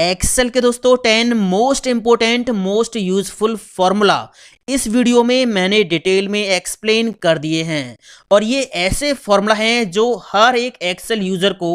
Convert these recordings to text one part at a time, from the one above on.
Excel के दोस्तों 10 most important most useful formula इस वीडियो में मैंने डिटेल में एक्सप्लेन कर दिए हैं। और ये ऐसे फॉर्मूला हैं जो हर एक एक्सेल यूजर को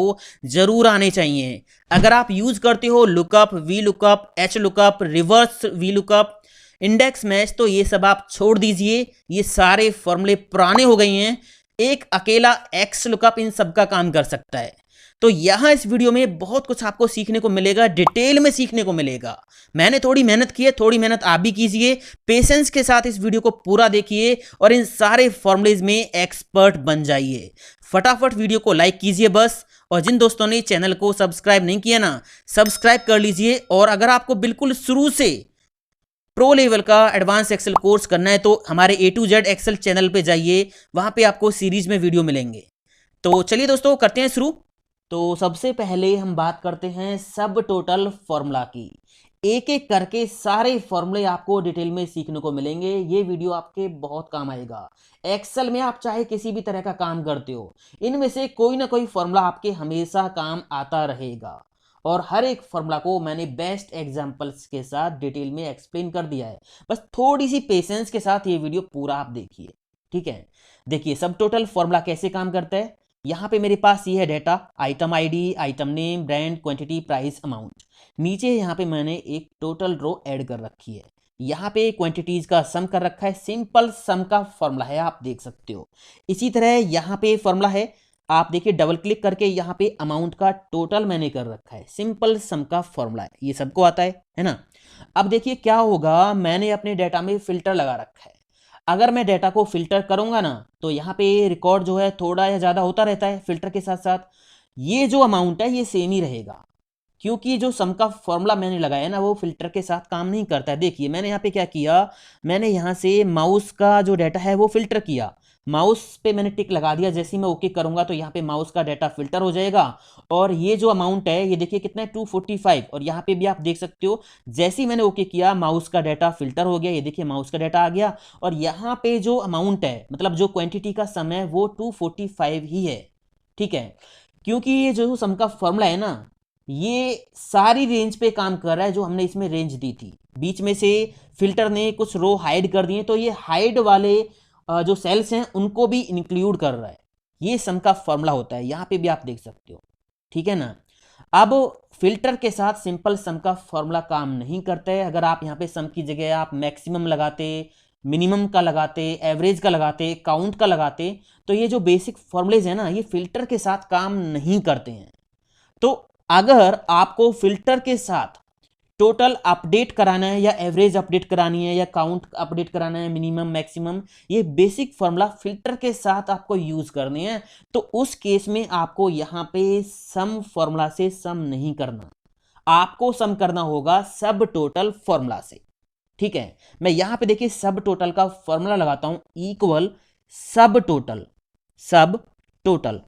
जरूर आने चाहिए। अगर आप यूज करते हो lookup, V lookup, H lookup, reverse V lookup, index match, तो ये सब आप छोड़ दीजिए। ये सारे फॉर्मूले पुराने हो गए हैं। एक अकेला एक्स लुकअप इन सब का काम कर सकता है। तो यहां इस वीडियो में बहुत कुछ आपको सीखने को मिलेगा, डिटेल में सीखने को मिलेगा। मैंने थोड़ी मेहनत की है, थोड़ी मेहनत आप भी कीजिए। पेशेंस के साथ इस वीडियो को पूरा देखिए और इन सारे फॉर्मूलेज में एक्सपर्ट बन जाइए। फटाफट वीडियो को लाइक कीजिए बस। और जिन दोस्तों ने चैनल को सब्सक्राइब नहीं किया ना, सब्सक्राइब कर लीजिए। और अगर आपको बिल्कुल शुरू से प्रो लेवल का एडवांस एक्सेल कोर्स करना है तो हमारे A to Z Excel channel पे जाइए, वहां पे आपको सीरीज में वीडियो मिलेंगे। तो चलिए दोस्तों, करते हैं शुरू। तो सबसे पहले हम बात करते हैं सब टोटल फॉर्मूला की। एक एक करके सारे फॉर्मूले आपको डिटेल में सीखने को मिलेंगे। ये वीडियो आपके बहुत काम आएगा। एक्सेल में आप चाहे किसी भी तरह का काम करते हो, इनमें से कोई ना कोई फॉर्मूला आपके हमेशा काम आता रहेगा। और हर एक फॉर्मूला को मैंने बेस्ट एग्जांपल्स के साथ डिटेल में एक्सप्लेन कर दिया है। बस थोड़ी सी पेशेंस के साथ ये वीडियो पूरा आप देखिए, ठीक है। देखिए सब टोटल फॉर्मूला कैसे काम करता है। यहाँ पे मेरे पास ये है data, item ID, item name, brand, quantity, price, amount. नीचे यहाँ पे मैंने एक टोटल रो ऐड कर रखी है। यहाँ पे क्वांटिटीज का सम कर रखा है, सिंपल सम का फॉर्मूला है, आप देख सकते हो। इसी तरह यहाँ पे फॉर्मूला है, आप देखिए डबल क्लिक करके यहाँ पे अमाउंट का टोटल मैंने कर रखा है, सिंपल सम का फॉर्मूला है, ये सबको आता है ना। अब देखिए क्या होगा, मैंने अपने डेटा में फिल्टर लगा रखा है। अगर मैं डेटा को फिल्टर करूंगा ना, तो यहाँ पे रिकॉर्ड जो है थोड़ा या ज़्यादा होता रहता है फिल्टर के साथ साथ। ये जो अमाउंट है ये सेम ही रहेगा, क्योंकि जो सम का फॉर्मूला मैंने लगाया है ना, वो फिल्टर के साथ काम नहीं करता है। देखिए मैंने यहाँ पे क्या किया, मैंने यहाँ से माउस का जो डाटा है वो फिल्टर किया। माउस पे मैंने टिक लगा दिया। जैसे ही मैं ओके करूंगा तो यहाँ पे माउस का डाटा फिल्टर हो जाएगा। और ये जो अमाउंट है ये देखिए कितना है, 245। और यहाँ पे भी आप देख सकते हो, जैसे ही मैंने ओके किया माउस का डाटा फिल्टर हो गया। ये देखिए माउस का डाटा आ गया। और यहाँ पे जो अमाउंट है, मतलब जो क्वांटिटी का सम है, वो 245 ही है, ठीक है। क्योंकि ये जो सम का फॉर्मूला है ना, ये सारी रेंज पे काम कर रहा है जो हमने इसमें रेंज दी थी। बीच में से फिल्टर ने कुछ रो हाइड कर दिए, तो ये हाइड वाले जो सेल्स हैं उनको भी इंक्लूड कर रहा है। ये सम का फॉर्मूला होता है, यहाँ पे भी आप देख सकते हो, ठीक है ना। अब फिल्टर के साथ सिंपल सम का फॉर्मूला काम नहीं करता है। अगर आप यहाँ पे सम की जगह आप मैक्सिमम लगाते, मिनिमम का लगाते, एवरेज का लगाते, काउंट का लगाते, तो ये जो बेसिक फॉर्मूलेज है ना, ये फिल्टर के साथ काम नहीं करते हैं। तो अगर आपको फिल्टर के साथ टोटल अपडेट कराना है, या एवरेज अपडेट करानी है, या काउंट अपडेट कराना है, मिनिमम मैक्सिमम, ये बेसिक फॉर्मूला फिल्टर के साथ आपको यूज करने हैं, तो उस केस में आपको यहां पे सम फॉर्मूला से सम नहीं करना, आपको सम करना होगा सब टोटल फॉर्मूला से, ठीक है। मैं यहां पे देखिए सब टोटल का फॉर्मूला लगाता हूं, इक्वल सब टोटल, सब टोटल,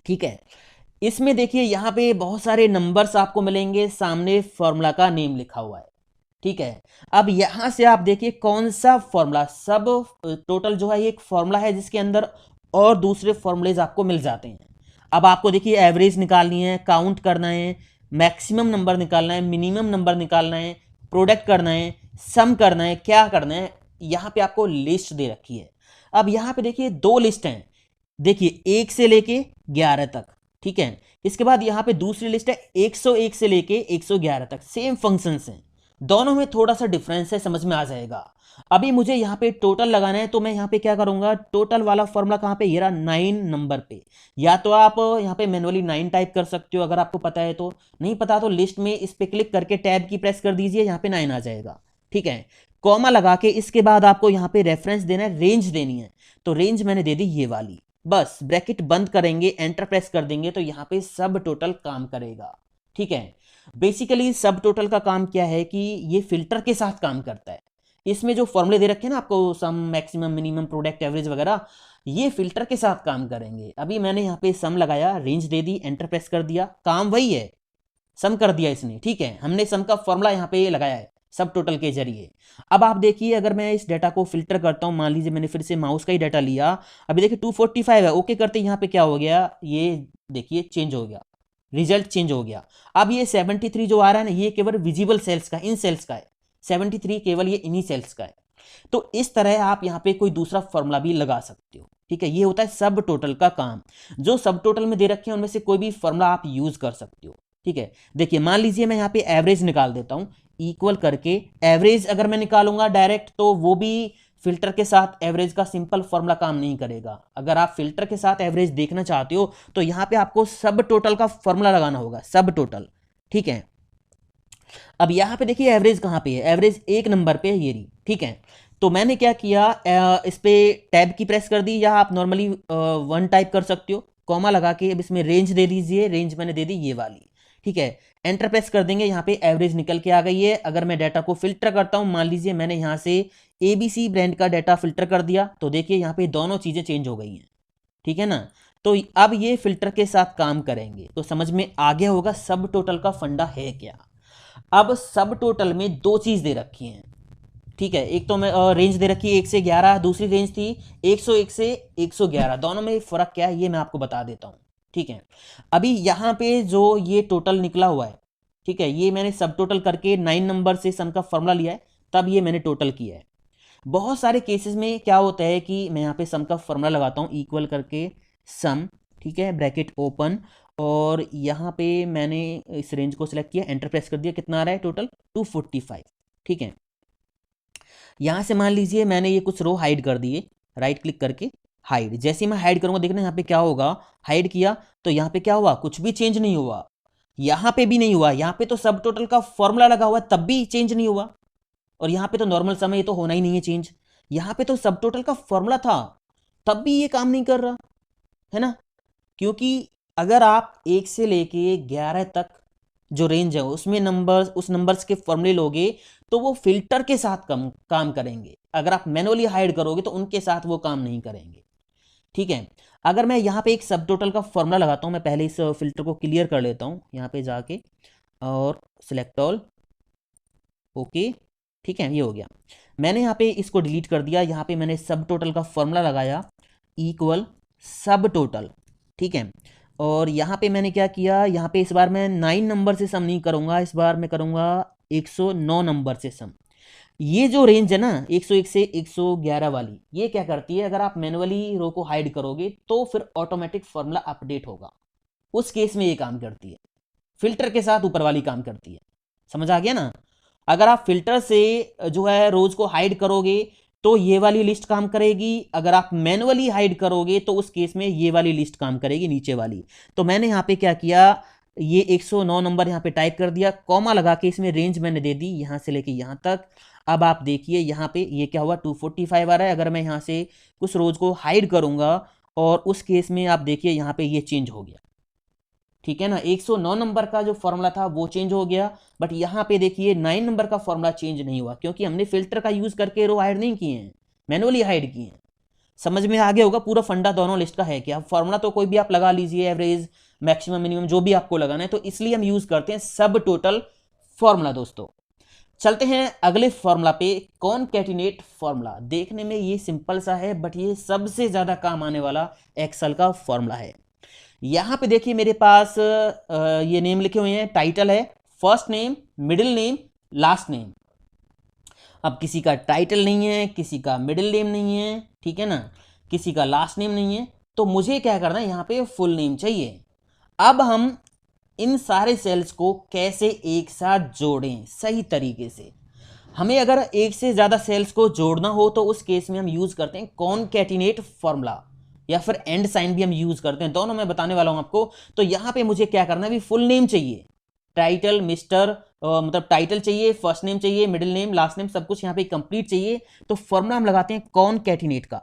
ठीक है। इसमें देखिए यहाँ पे बहुत सारे नंबर्स आपको मिलेंगे, सामने फॉर्मूला का नेम लिखा हुआ है, ठीक है। अब यहां से आप देखिए कौन सा फॉर्मूला, सब टोटल जो है ये एक फॉर्मूला है जिसके अंदर और दूसरे फॉर्मूलेज आपको मिल जाते हैं। अब आपको देखिए एवरेज निकालनी है, काउंट करना है, मैक्सिमम नंबर निकालना है, मिनिमम नंबर निकालना है, प्रोडक्ट करना है, सम करना है, क्या करना है, यहाँ पे आपको लिस्ट दे रखी है। अब यहाँ पे देखिए दो लिस्ट हैं, देखिए 1 से लेके 11 तक, ठीक है। इसके बाद यहाँ पे दूसरी लिस्ट है 101 से लेके 111 तक, सेम फंक्शंस हैं, दोनों में थोड़ा सा डिफरेंस है, समझ में आ जाएगा। अभी मुझे यहाँ पे टोटल लगाना है, तो मैं यहाँ पे क्या करूंगा, टोटल वाला फॉर्मूला कहाँ पे, ये रहा 9 नंबर पे। या तो आप यहाँ पे मैनुअली 9 टाइप कर सकते हो अगर आपको पता है तो, नहीं पता तो लिस्ट में इस पे क्लिक करके टैब की प्रेस कर दीजिए, यहाँ पे 9 आ जाएगा, ठीक है। कॉमा लगा के इसके बाद आपको यहाँ पे रेफरेंस देना है, रेंज देनी है, तो रेंज मैंने दे दी ये वाली। बस ब्रैकेट बंद करेंगे, एंटर प्रेस कर देंगे, तो यहाँ पे सब टोटल काम करेगा, ठीक है। बेसिकली सब टोटल का काम क्या है कि ये फिल्टर के साथ काम करता है। इसमें जो फॉर्मूले दे रखे हैं ना आपको, सम, मैक्सिमम, मिनिमम, प्रोडक्ट, एवरेज वगैरह, ये फिल्टर के साथ काम करेंगे। अभी मैंने यहाँ पे सम लगाया, रेंज दे दी, एंटर प्रेस कर दिया, काम वही है, सम कर दिया इसने, ठीक है। हमने सम का फॉर्मूला यहाँ पे लगाया है सब टोटल के जरिए। अब आप देखिए अगर मैं इस डाटा को फिल्टर करता हूं, मान लीजिए मैंने फिर से माउस का ही डाटा लिया, अभी देखिए 245 है, ओके करते यहाँ पे क्या हो गया, ये देखिए चेंज हो गया, रिजल्ट चेंज हो गया। अब ये 73 जो आ रहा है ना, ये केवल विजिबल सेल्स का, इन सेल्स का है। 73 केवल ये इन्हीं सेल्स का है। तो इस तरह आप यहाँ पे कोई दूसरा फॉर्मूला भी लगा सकते हो, ठीक है। ये होता है सब टोटल का काम। जो सब टोटल में दे रखे हैं उनमें से कोई भी फॉर्मूला आप यूज कर सकते हो, ठीक है। देखिए मान लीजिए मैं यहाँ पे एवरेज निकाल देता हूँ, इक्वल करके एवरेज अगर मैं निकालूंगा डायरेक्ट तो वो भी फिल्टर के साथ एवरेज का सिंपल फॉर्मूला काम नहीं करेगा। अगर आप फिल्टर के साथ एवरेज देखना चाहते हो तो यहाँ पे आपको सब टोटल का फॉर्मूला लगाना होगा, सब टोटल, ठीक है। अब यहाँ पे देखिए एवरेज कहाँ पे है, एवरेज एक नंबर पे है ये रही, ठीक है। तो मैंने क्या किया, इस पे टैब की प्रेस कर दी, या आप नॉर्मली वन टाइप कर सकते हो, कॉमा लगा के अब इसमें रेंज दे दीजिए, रेंज मैंने दे दी ये वाली, ठीक है। एंटर प्रेस कर देंगे, यहाँ पे एवरेज निकल के आ गई है। अगर मैं डाटा को फिल्टर करता हूँ, मान लीजिए मैंने यहाँ से ABC ब्रांड का डाटा फिल्टर कर दिया, तो देखिए यहाँ पे दोनों चीज़ें चेंज हो गई हैं, ठीक है ना। तो अब ये फिल्टर के साथ काम करेंगे तो समझ में आ गया होगा सब टोटल का फंडा है क्या। अब सब टोटल में दो चीज़ दे रखी हैं, ठीक है। एक तो मैं रेंज दे रखी है 1 से 11, दूसरी रेंज थी 101 से 111। दोनों में फ़र्क क्या है ये मैं आपको बता देता हूँ, ठीक है। अभी यहाँ पे जो ये टोटल निकला हुआ है, ठीक है, ये मैंने सब टोटल करके 9 नंबर से सम का फॉर्मूला लिया है, तब ये मैंने टोटल किया है। बहुत सारे केसेस में क्या होता है कि मैं यहाँ पे सम का फॉर्मूला लगाता हूँ, इक्वल करके सम, ठीक है, ब्रैकेट ओपन, और यहाँ पे मैंने इस रेंज को सिलेक्ट किया, एंटर प्रेस कर दिया, कितना आ रहा है टोटल 245, ठीक है। यहाँ से मान लीजिए मैंने ये कुछ रो हाइड कर दिए, राइट क्लिक करके हाइड, जैसे ही मैं हाइड करूँगा देखना यहाँ पे क्या होगा, हाइड किया तो यहाँ पे क्या हुआ, कुछ भी चेंज नहीं हुआ, यहाँ पे भी नहीं हुआ, यहाँ पे तो सब टोटल का फॉर्मूला लगा हुआ तब भी चेंज नहीं हुआ, और यहाँ पे तो नॉर्मल सम है, ये तो होना ही नहीं है चेंज। यहाँ पे तो सब टोटल का फॉर्मूला था तब भी ये काम नहीं कर रहा है ना, क्योंकि अगर आप 1 से लेके 11 तक जो रेंज है उसमें नंबर्स, उस नंबर्स के फॉर्मूले लोगे तो वो फिल्टर के साथ काम करेंगे। अगर आप मैनुअली हाइड करोगे तो उनके साथ वो काम नहीं करेंगे, ठीक है। अगर मैं यहाँ पे एक सब टोटल का फॉर्मूला लगाता हूँ, मैं पहले इस फिल्टर को क्लियर कर लेता हूँ यहाँ पे जाके, और सिलेक्ट ऑल, ओके, ठीक है, ये हो गया। मैंने यहाँ पे इसको डिलीट कर दिया, यहाँ पे मैंने सब टोटल का फॉर्मूला लगाया, इक्वल सब टोटल, ठीक है। और यहाँ पे मैंने क्या किया, यहाँ पे इस बार मैं 9 नंबर से सम नहीं करूँगा, इस बार मैं करूँगा 109 नंबर से सम। ये जो रेंज है ना 101 से 111 वाली, ये क्या करती है, अगर आप मैनुअली रो को हाइड करोगे तो फिर ऑटोमेटिक फॉर्मूला अपडेट होगा, उस केस में ये काम करती है, फिल्टर के साथ ऊपर वाली काम करती है। समझ आ गया ना। अगर आप फिल्टर से जो है रोज को हाइड करोगे तो ये वाली लिस्ट काम करेगी, अगर आप मैनुअली हाइड करोगे तो उस केस में ये वाली लिस्ट काम करेगी, नीचे वाली। तो मैंने यहाँ पे क्या किया, ये 109 नंबर यहाँ पे टाइप कर दिया, कॉमा लगा के इसमें रेंज मैंने दे दी यहाँ से लेके यहाँ तक। अब आप देखिए यहाँ पे ये क्या हुआ, 245 आ रहा है। अगर मैं यहाँ से कुछ रोज को हाइड करूंगा और उस केस में आप देखिए यहाँ पे ये चेंज हो गया, ठीक है ना। 109 नंबर का जो फॉर्मूला था वो चेंज हो गया, बट यहाँ पे देखिए 9 नंबर का फॉर्मूला चेंज नहीं हुआ, क्योंकि हमने फिल्टर का यूज करके रो हाइड नहीं किए हैं, मैनुअली हाइड किए हैं। समझ में आ गया होगा पूरा फंडा दोनों लिस्ट का है क्या। फॉर्मूला तो कोई भी आप लगा लीजिए, एवरेज, मैक्सिमम, मिनिमम, जो भी आपको लगाना है, तो इसलिए हम यूज करते हैं सब टोटल फॉर्मूला। दोस्तों चलते हैं अगले फॉर्मूला पे, कॉनकैटिनेट फॉर्मूला। देखने में ये सिंपल सा है बट ये सबसे ज्यादा काम आने वाला एक्सेल का फॉर्मूला है। यहाँ पे देखिए मेरे पास ये नेम लिखे हुए हैं, टाइटल है, first name, middle name, last name. अब किसी का टाइटल नहीं है, किसी का मिडिल नेम नहीं है, ठीक है ना, किसी का लास्ट नेम नहीं है, तो मुझे क्या करना है, यहाँ पे फुल नेम चाहिए। अब हम इन सारे सेल्स को कैसे एक साथ जोड़ें सही तरीके से। हमें अगर एक से ज्यादा सेल्स को जोड़ना हो तो उस केस में हम यूज करते हैं कॉनकैटिनेट फॉर्मूला, या फिर एंड साइन भी हम यूज करते हैं, दोनों मैं बताने वाला हूं आपको। तो यहां पे मुझे क्या करना है, फुल नेम चाहिए, टाइटल, मिस्टर, मतलब टाइटल चाहिए, फर्स्ट नेम चाहिए, मिडिल नेम, लास्ट नेम, सब कुछ यहाँ पे कंप्लीट चाहिए। तो फॉर्मूला हम लगाते हैं कॉनकैटिनेट का,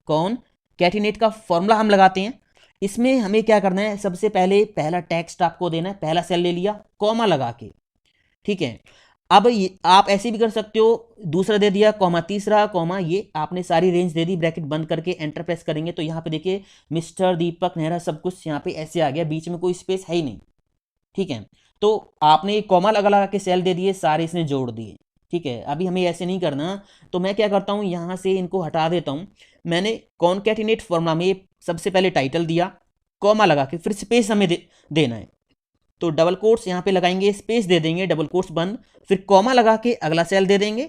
कॉनकैटिनेट का फॉर्मूला हम लगाते हैं। इसमें हमें क्या करना है, सबसे पहले पहला टेक्स्ट आपको देना है, पहला सेल ले लिया कॉमा लगा के, ठीक है। अब आप ऐसे भी कर सकते हो, दूसरा दे दिया कॉमा, तीसरा कॉमा, ये आपने सारी रेंज दे दी, ब्रैकेट बंद करके एंटर प्रेस करेंगे तो यहाँ पे देखिए मिस्टर दीपक नेहरा सब कुछ यहाँ पे ऐसे आ गया, बीच में कोई स्पेस है ही नहीं, ठीक है। तो आपने कॉमा लगा लगा के सेल दे दिए, सारे इसने जोड़ दिए, ठीक है। अभी हमें ऐसे नहीं करना, तो मैं क्या करता हूँ, यहाँ से इनको हटा देता हूँ। मैंने कॉनकैटिनेट फॉर्मूला में सबसे पहले टाइटल दिया, कॉमा लगा के, फिर स्पेस हमें देना है, तो डबल कोट्स यहाँ पे लगाएंगे, स्पेस दे देंगे, डबल कोट्स बंद, फिर कॉमा लगा के अगला सेल दे देंगे,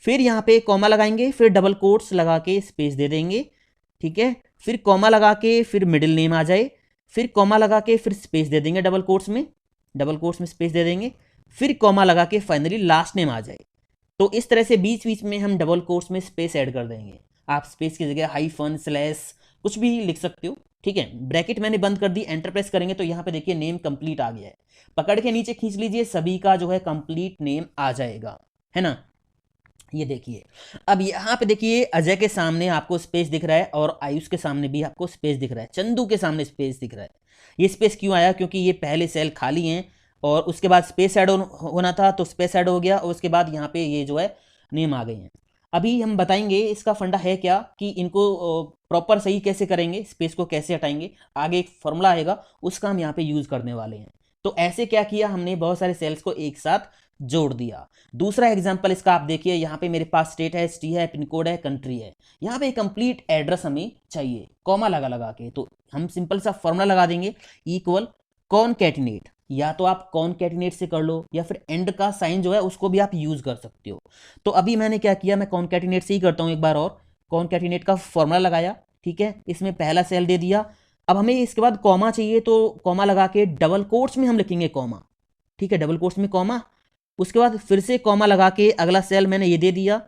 फिर यहाँ पे कॉमा लगाएंगे, फिर डबल कोट्स लगा के स्पेस दे देंगे, ठीक है, फिर कॉमा लगा के फिर मिडिल नेम आ जाए, फिर कॉमा लगा के फिर स्पेस दे देंगे, डबल कोट्स में स्पेस दे देंगे, फिर कॉमा लगा के फाइनली लास्ट नेम आ जाए। तो इस तरह से बीच बीच में हम डबल कोट्स में स्पेस ऐड कर देंगे। आप स्पेस की जगह हाइफन, स्लैश कुछ भी लिख सकते हो, ठीक है। ब्रैकेट मैंने बंद कर दी, एंटर प्रेस करेंगे तो यहाँ पे देखिए नेम कंप्लीट आ गया है। पकड़ के नीचे खींच लीजिए, सभी का जो है कंप्लीट नेम आ जाएगा, है ना। ये देखिए, अब यहाँ पे देखिए अजय के सामने आपको स्पेस दिख रहा है और आयुष के सामने भी आपको स्पेस दिख रहा है, चंदू के सामने स्पेस दिख रहा है। ये स्पेस क्यों आया? क्योंकि ये पहले सेल खाली हैं और उसके बाद स्पेस ऐड होना था, तो स्पेस ऐड हो गया और उसके बाद यहाँ पे ये जो है नेम आ गए हैं। अभी हम बताएंगे इसका फंडा है क्या, कि इनको प्रॉपर सही कैसे करेंगे, स्पेस को कैसे हटाएंगे। आगे एक फॉर्मूला आएगा, उसका हम यहाँ पे यूज करने वाले हैं। तो ऐसे क्या किया हमने, बहुत सारे सेल्स को एक साथ जोड़ दिया। दूसरा एग्जांपल इसका आप देखिए, यहाँ पे मेरे पास स्टेट है, सिटी है, पिन कोड है, कंट्री है। यहाँ पे कंप्लीट एड्रेस हमें चाहिए, कॉमा लगा के। तो हम सिंपल सा फॉर्मूला लगा देंगे, इक्वल कॉनकैटिनेट। या तो आप कॉनकैटिनेट से कर लो या फिर एंड का साइन जो है उसको भी आप यूज कर सकते हो। तो अभी मैंने क्या किया, मैं कॉनकैटिनेट से ही करता हूँ एक बार और। कॉनकैटिनेट का फॉर्मूला लगाया, ठीक है, इसमें पहला सेल दे दिया। अब हमें इसके बाद कॉमा चाहिए, तो कॉमा लगा के डबल कोट्स में हम लिखेंगे कॉमा, ठीक है, डबल कोट्स में कॉमा। उसके बाद फिर से कॉमा लगा के अगला सेल मैंने ये दे दिया,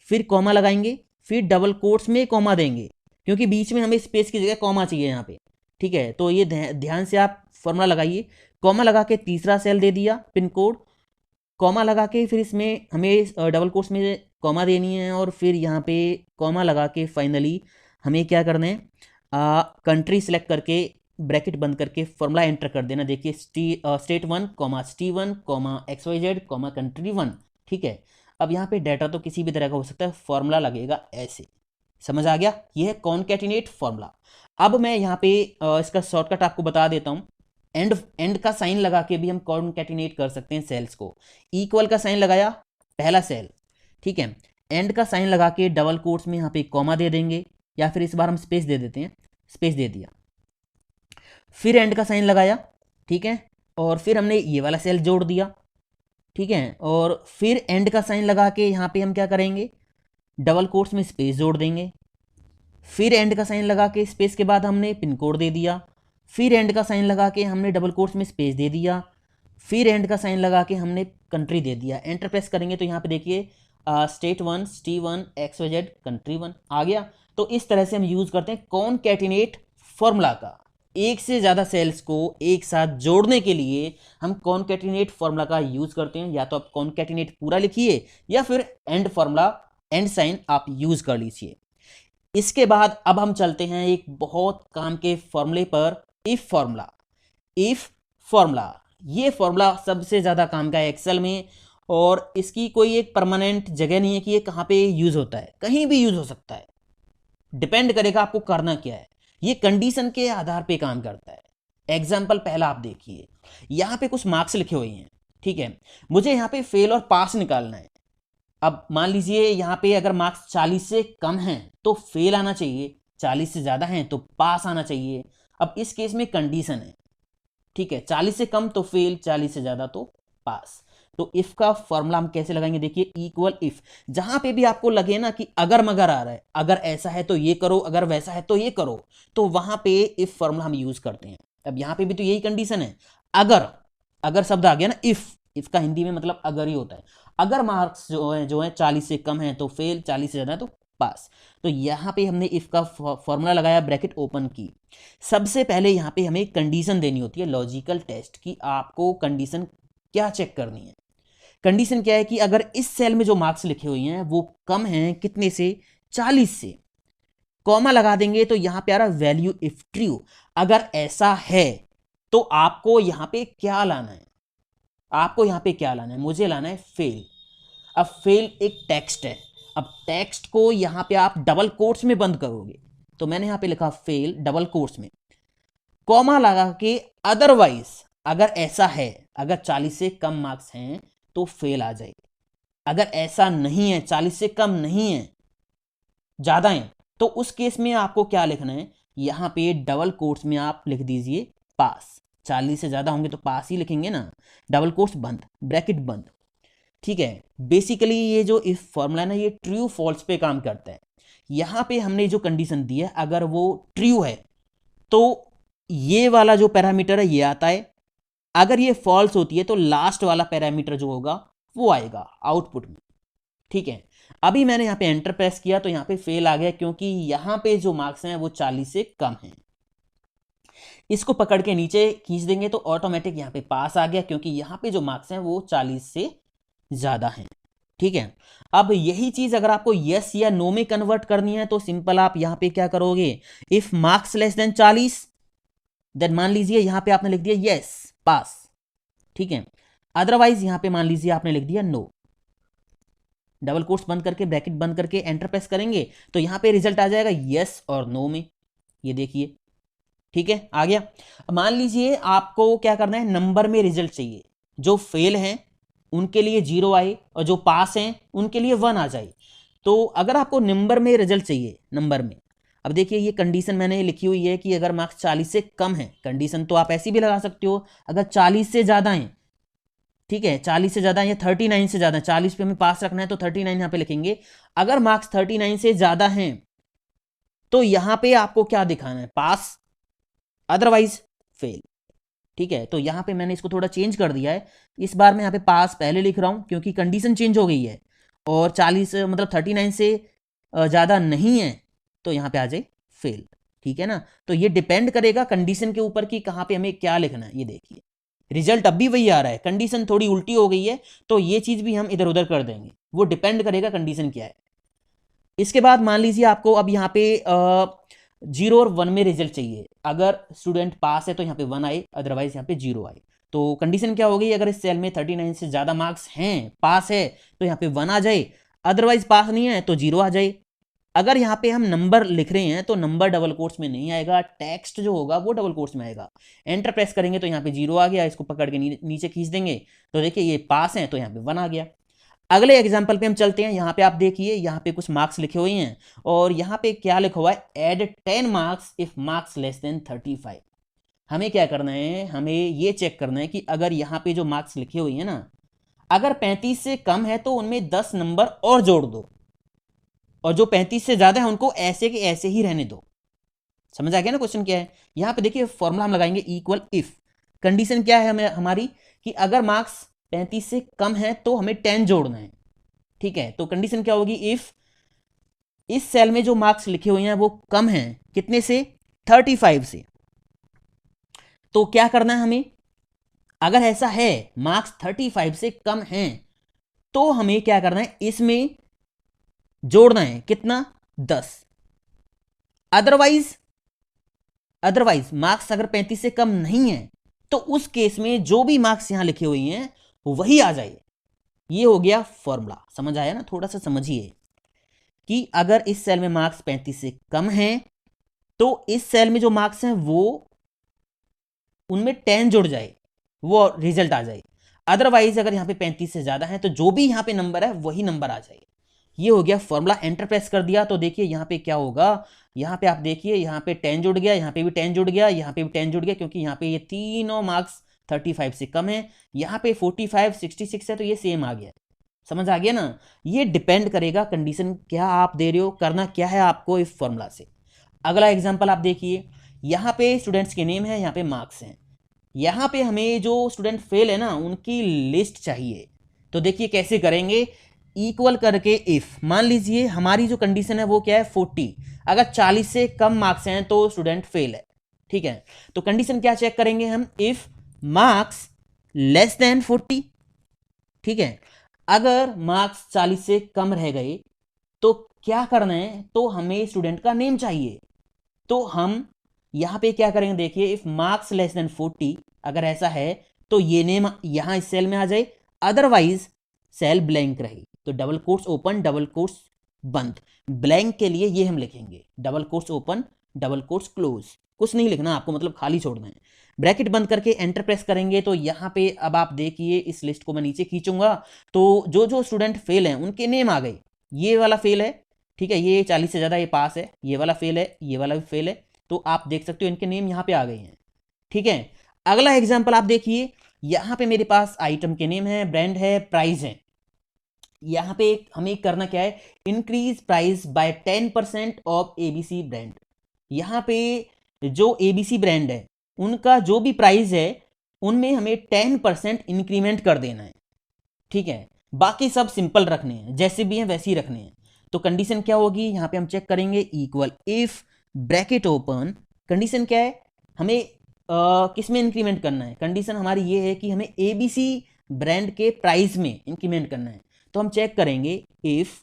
फिर कॉमा लगाएंगे, फिर डबल कोट्स में कॉमा देंगे, क्योंकि बीच में हमें स्पेस की जगह कॉमा चाहिए यहाँ पे, ठीक है। तो ये ध्यान से आप फॉर्मूला लगाइए। कॉमा लगा के तीसरा सेल दे दिया, पिन कोड, कॉमा लगा के फिर इसमें हमें डबल कोट्स में कॉमा देनी है, और फिर यहाँ पे कॉमा लगा के फाइनली हमें क्या करना है, कंट्री सेलेक्ट करके ब्रैकेट बंद करके फॉर्मूला एंटर कर देना। देखिए state 1 comma city 1 comma XYZ comma country 1, ठीक है। अब यहाँ पे डाटा तो किसी भी तरह का हो सकता है, फॉर्मूला लगेगा ऐसे। समझ आ गया? यह है कॉनकैटिनेट फॉर्मूला। अब मैं यहाँ पे इसका शॉर्टकट आपको बता देता हूँ। एंड का साइन लगा के भी हम कॉनकैटिनेट कर सकते हैं सेल्स को। इक्वल का साइन लगाया, पहला सेल, ठीक है, एंड का साइन लगा के डबल कोट्स में यहाँ पे कॉमा दे देंगे, या फिर इस बार हम स्पेस दे देते हैं, स्पेस दे दिया, फिर एंड का साइन लगाया, ठीक है, और फिर हमने ये वाला सेल जोड़ दिया, ठीक है, और फिर एंड का साइन लगा के यहाँ पे हम क्या करेंगे, डबल कोट्स में स्पेस जोड़ देंगे, फिर एंड का साइन लगा के स्पेस के बाद हमने पिन कोड दे दिया, फिर एंड का साइन लगा के हमने डबल कोट्स में स्पेस दे दिया, फिर एंड का साइन लगा के हमने कंट्री दे दिया। एंटर प्रेस करेंगे तो यहाँ पे देखिए स्टेट 1 सिटी 1 XYZ कंट्री 1 आ गया। तो इस तरह से हम यूज करते हैं कॉनकैटिनेट फॉर्मूला का। एक से ज़्यादा सेल्स को एक साथ जोड़ने के लिए हम कॉनकैटिनेट फॉर्मूला का यूज करते हैं। या तो आप कॉनकैटिनेट पूरा लिखिए या फिर एंड फॉर्मूला, एंड साइन आप यूज कर लीजिए। इसके बाद अब हम चलते हैं एक बहुत काम के फॉर्मूले पर, इफ फॉर्मूला। इफ फॉर्मूला, ये फॉर्मूला सबसे ज़्यादा काम का है एक्सेल में, और इसकी कोई एक परमानेंट जगह नहीं है कि ये कहाँ पे यूज होता है, कहीं भी यूज हो सकता है, डिपेंड करेगा आपको करना क्या है। ये कंडीशन के आधार पे काम करता है। एग्जाम्पल पहला आप देखिए, यहाँ पे कुछ मार्क्स लिखे हुए हैं, ठीक है, मुझे यहाँ पे फेल और पास निकालना है। अब मान लीजिए यहाँ पे अगर मार्क्स 40 से कम हैं तो फेल आना चाहिए, 40 से ज़्यादा हैं तो पास आना चाहिए। अब इस केस में कंडीशन है, ठीक है, 40 से कम तो फेल, 40 से ज़्यादा तो पास। तो इफ का फॉर्मूला हम कैसे लगाएंगे, देखिए इक्वल इफ। जहां पे भी आपको लगे ना कि अगर मगर आ रहा है, अगर ऐसा है तो ये करो, अगर वैसा है तो ये करो, तो वहां पे इफ फॉर्मूला हम यूज करते हैं। अब यहाँ पे भी तो यही कंडीशन है, अगर, अगर शब्द आ गया ना, इफ का हिंदी में मतलब अगर ही होता है। अगर मार्क्स जो है 40 से कम है तो फेल, 40 से ज्यादा तो पास। तो यहाँ पे हमने इफ का फॉर्मूला लगाया, ब्रैकेट ओपन की। सबसे पहले यहाँ पे हमें कंडीशन देनी होती है लॉजिकल टेस्ट की, आपको कंडीशन क्या चेक करनी है। कंडीशन क्या है कि अगर इस सेल में जो मार्क्स लिखे हुए हैं वो कम हैं कितने से, 40 से, कॉमा लगा देंगे तो यहां पे आ रहा वैल्यू इफ ट्रू। अगर ऐसा है तो आपको यहां पे क्या लाना है, आपको यहां पे क्या लाना है, मुझे लाना है फेल। अब फेल एक टेक्स्ट है, अब टेक्स्ट को यहां पे आप डबल कोट्स में बंद करोगे, तो मैंने यहां पे लिखा फेल डबल कोट्स में, कॉमा लगा के अदरवाइज, अगर ऐसा है, अगर 40 से कम मार्क्स हैं तो फेल आ जाएगी। अगर ऐसा नहीं है, 40 से कम नहीं है, ज्यादा है, तो उस केस में आपको क्या लिखना है, यहां पे डबल कोट्स में आप लिख दीजिए पास। 40 से ज़्यादा होंगे तो पास ही लिखेंगे ना, डबल कोट्स बंद, ब्रैकेट बंद। ठीक है, बेसिकली ये जो इफ फॉर्मूला ना ये ट्रू फॉल्स पे काम करता है। यहाँ पे हमने जो कंडीशन दी है अगर वो ट्रू है तो ये वाला जो पैरामीटर है ये आता है, अगर ये फॉल्स होती है तो लास्ट वाला पैरामीटर जो होगा वो आएगा आउटपुट में। ठीक है, अभी मैंने यहाँ पे एंटर प्रेस किया तो यहाँ पे फेल आ गया क्योंकि यहाँ पे जो मार्क्स हैं वो 40 से कम हैं। इसको पकड़ के नीचे खींच देंगे तो ऑटोमेटिक यहाँ पे पास आ गया क्योंकि यहाँ पे जो मार्क्स हैं वो 40 से ज्यादा हैं। ठीक है, अब यही चीज अगर आपको यस या नो में कन्वर्ट करनी है तो सिंपल आप यहां पे क्या करोगे, if marks less than 40 then मान लीजिए यहां पे आपने लिख दिया यस पास। ठीक है, अदरवाइज यहां पे मान लीजिए आपने लिख दिया नो, डबल कोट्स बंद करके ब्रैकेट बंद करके एंटर प्रेस करेंगे तो यहां पे रिजल्ट आ जाएगा यस और नो में, ये देखिए। ठीक है, आ गया। मान लीजिए आपको क्या करना है, नंबर में रिजल्ट चाहिए, जो फेल हैं उनके लिए 0 आए और जो पास हैं उनके लिए 1 आ जाए। तो अगर आपको नंबर में रिजल्ट चाहिए, नंबर में, अब देखिए ये कंडीशन मैंने लिखी हुई है कि अगर मार्क्स 40 से कम है, कंडीशन तो आप ऐसी भी लगा सकते हो, अगर 40 से ज़्यादा हैं, ठीक है 40 से ज़्यादा या 39 से ज़्यादा, 40 पे हमें पास रखना है तो 39 यहाँ पे लिखेंगे। अगर मार्क्स 39 से ज़्यादा हैं तो यहाँ पे आपको क्या दिखाना है, पास, अदरवाइज फेल। ठीक है, तो यहाँ पे मैंने इसको थोड़ा चेंज कर दिया है, इस बार मैं यहाँ पे पास पहले लिख रहा हूँ क्योंकि कंडीशन चेंज हो गई है और 40 मतलब 39 से ज़्यादा नहीं है तो यहाँ पे आ जाए फेल। ठीक है ना, तो ये डिपेंड करेगा कंडीशन के ऊपर कि कहाँ पे हमें क्या लिखना है। ये देखिए रिजल्ट अब भी वही आ रहा है, कंडीशन थोड़ी उल्टी हो गई है तो ये चीज़ भी हम इधर उधर कर देंगे, वो डिपेंड करेगा कंडीशन क्या है। इसके बाद मान लीजिए आपको अब यहाँ पे 0 और 1 में रिजल्ट चाहिए, अगर स्टूडेंट पास है तो यहाँ पे 1 आए, अदरवाइज यहाँ पे 0 आए। तो कंडीशन क्या हो गई, अगर इस सेल में 39 से ज़्यादा मार्क्स हैं, पास है तो यहाँ पे 1 आ जाए, अदरवाइज पास नहीं है तो 0 आ जाए। अगर यहाँ पे हम नंबर लिख रहे हैं तो नंबर डबल कोट्स में नहीं आएगा, टेक्स्ट जो होगा वो डबल कोट्स में आएगा। एंटर प्रेस करेंगे तो यहाँ पे 0 आ गया, इसको पकड़ के नीचे खींच देंगे तो देखिए ये पास है तो यहाँ पे 1 आ गया। अगले एग्जाम्पल पे हम चलते हैं, यहाँ पे आप देखिए यहाँ पे कुछ मार्क्स लिखे हुए हैं और यहाँ पे क्या लिखा हुआ है, add 10 marks if marks less than 35। हमें क्या करना है, हमें ये चेक करना है कि अगर यहाँ पे जो मार्क्स लिखे हुए हैं ना, अगर 35 से कम है तो उनमें 10 नंबर और जोड़ दो और जो 35 से ज्यादा है उनको ऐसे के ऐसे ही रहने दो। समझ आ गया ना क्वेश्चन क्या है। यहाँ पे देखिए फॉर्मूला हम लगाएंगे इक्वल इफ, कंडीशन क्या है हमें हमारी कि अगर मार्क्स 35 से कम है तो हमें 10 जोड़ना है। ठीक है, तो कंडीशन क्या होगी, इफ इस सेल में जो मार्क्स लिखे हुए हैं वो कम हैं, कितने से, 35 से, तो क्या करना है हमें, अगर ऐसा है मार्क्स 35 से कम हैं तो हमें क्या करना है, इसमें जोड़ना है कितना, 10। अदरवाइज मार्क्स अगर 35 से कम नहीं है तो उस केस में जो भी मार्क्स यहां लिखे हुए हैं वही आ जाए। ये हो गया फॉर्मूला, समझ आया ना, थोड़ा सा समझिए कि अगर इस सेल में मार्क्स 35 से कम हैं तो इस सेल में जो मार्क्स हैं वो उनमें 10 जुड़ जाए, वो रिजल्ट आ जाए। अदरवाइज अगर यहाँ पे 35 से ज्यादा है तो जो भी यहाँ पे नंबर है वही नंबर आ जाए। ये हो गया फॉर्मूला, एंटर प्रेस कर दिया तो देखिए यहाँ पे क्या होगा, यहाँ पे आप देखिए यहाँ पे 10 जुड़ गया, यहाँ पे भी 10 जुड़ गया, यहाँ पे भी 10 जुड़ गया क्योंकि यहाँ पे ये तीनों मार्क्स 35 से कम है, यहाँ पे 45 66 है तो ये सेम आ गया। समझ आ गया ना, ये डिपेंड करेगा कंडीशन क्या आप दे रहे हो, करना क्या है आपको इस फॉर्मूला से। अगला एग्जांपल आप देखिए, यहाँ पे स्टूडेंट्स के नेम है, यहाँ पे मार्क्स हैं, यहाँ पे हमें जो स्टूडेंट फेल है ना उनकी लिस्ट चाहिए। तो देखिए कैसे करेंगे, इक्वल करके इफ, मान लीजिए हमारी जो कंडीशन है वो क्या है 40, अगर 40 से कम मार्क्स हैं तो स्टूडेंट फेल है। ठीक है, तो कंडीशन क्या चेक करेंगे हम, इफ मार्क्स लेस देन 40। ठीक है, अगर मार्क्स 40 से कम रह गए तो क्या करना है, तो हमें स्टूडेंट का नेम चाहिए। तो हम यहां पे क्या करेंगे, देखिए इफ मार्क्स लेस देन 40, अगर ऐसा है तो ये नेम यहां इस सेल में आ जाए, अदरवाइज सेल ब्लैंक रहे तो double quotes open double quotes बंद, ब्लैंक के लिए ये हम लिखेंगे double quotes open double quotes close, कुछ नहीं लिखना आपको, मतलब खाली छोड़ना है। ब्रैकेट बंद करके एंटर प्रेस करेंगे तो यहाँ पे अब आप देखिए इस लिस्ट को मैं नीचे खींचूंगा तो जो जो स्टूडेंट फेल हैं उनके नेम आ गए। ये वाला फेल है, ठीक है, ये 40 से ज़्यादा ये पास है, ये वाला फेल है, ये वाला भी फेल है, तो आप देख सकते हो इनके नेम यहाँ पे आ गए हैं। ठीक है, अगला एग्जांपल आप देखिए, यहां पे मेरे पास आइटम के नेम है, ब्रांड है, प्राइस है। यहां पे हमें करना क्या है, increase price by 10% of ABC brand. यहां पे जो एबीसी ब्रांड है उनका जो भी प्राइस है उनमें हमें 10% इंक्रीमेंट कर देना है, ठीक है। बाकी सब सिंपल रखने हैं, जैसे भी हैं वैसे ही रखने हैं। तो कंडीशन क्या होगी, यहां पे हम चेक करेंगे, equal if bracket open, condition क्या है, हमें किस में इंक्रीमेंट करना है, कंडीशन हमारी ये है कि हमें एबीसी ब्रांड के प्राइस में इंक्रीमेंट करना है। तो हम चेक करेंगे इफ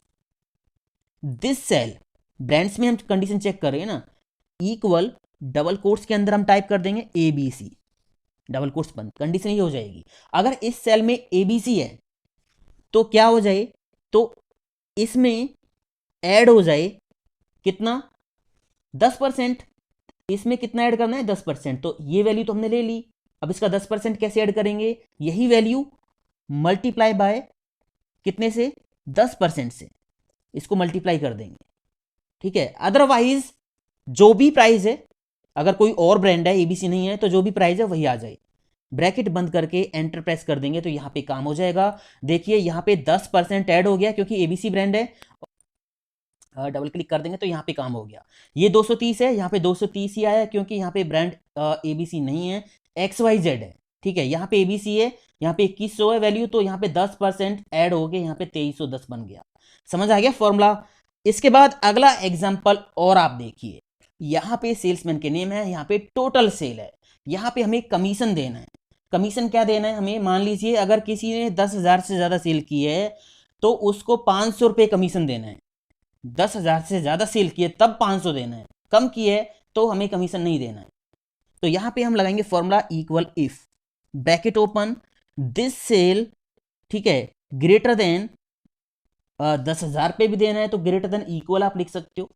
दिस सेल, ब्रांड्स में हम कंडीशन चेक कर रहे हैं ना, इक्वल डबल कोट्स के अंदर हम टाइप कर देंगे एबीसी, डबल कोट्स बंद, कंडीशन ये हो जाएगी। अगर इस सेल में एबीसी है तो क्या हो जाए, तो इसमें ऐड हो जाए कितना, 10%। इसमें कितना ऐड करना है, 10%। तो ये वैल्यू तो हमने ले ली, अब इसका 10% कैसे ऐड करेंगे, यही वैल्यू मल्टीप्लाई बाय कितने से, 10% से, इसको मल्टीप्लाई कर देंगे, ठीक है। अदरवाइज जो भी प्राइस है, अगर कोई और ब्रांड है एबीसी नहीं है, तो जो भी प्राइस है वही आ जाए। ब्रैकेट बंद करके एंटर प्रेस कर देंगे तो यहां पे काम हो जाएगा। देखिए यहां पे 10% ऐड हो गया क्योंकि एबीसी ब्रांड है, डबल क्लिक कर देंगे तो यहाँ पे काम हो गया। ये 230 है, यहाँ पे 230 ही आया क्योंकि यहाँ पे ब्रांड एबीसी नहीं है, XYZ है, ठीक है। यहाँ पे एबीसी है, यहाँ पे 2100 है वैल्यू, तो यहाँ पे 10% ऐड हो गए, यहाँ पे 2310 बन गया। समझ आ गया फॉर्मूला। इसके बाद अगला एग्जाम्पल और आप देखिए, यहाँ पे सेल्समैन के नेम है, यहाँ पे टोटल सेल है, यहाँ पे हमें कमीशन देना है। कमीशन क्या देना है हमें, मान लीजिए अगर किसी ने 10,000 से ज्यादा सेल की है तो उसको 500 रुपये कमीशन देना है। 10,000 से ज्यादा सेल किए तब 500 देना है, कम किए तो हमें कमीशन नहीं देना है। तो यहां पे हम लगाएंगे formula equal if bracket open this cell, ठीक है, ग्रेटर देन 10,000 पे भी देना है तो ग्रेटर देन इक्वल आप लिख सकते हो,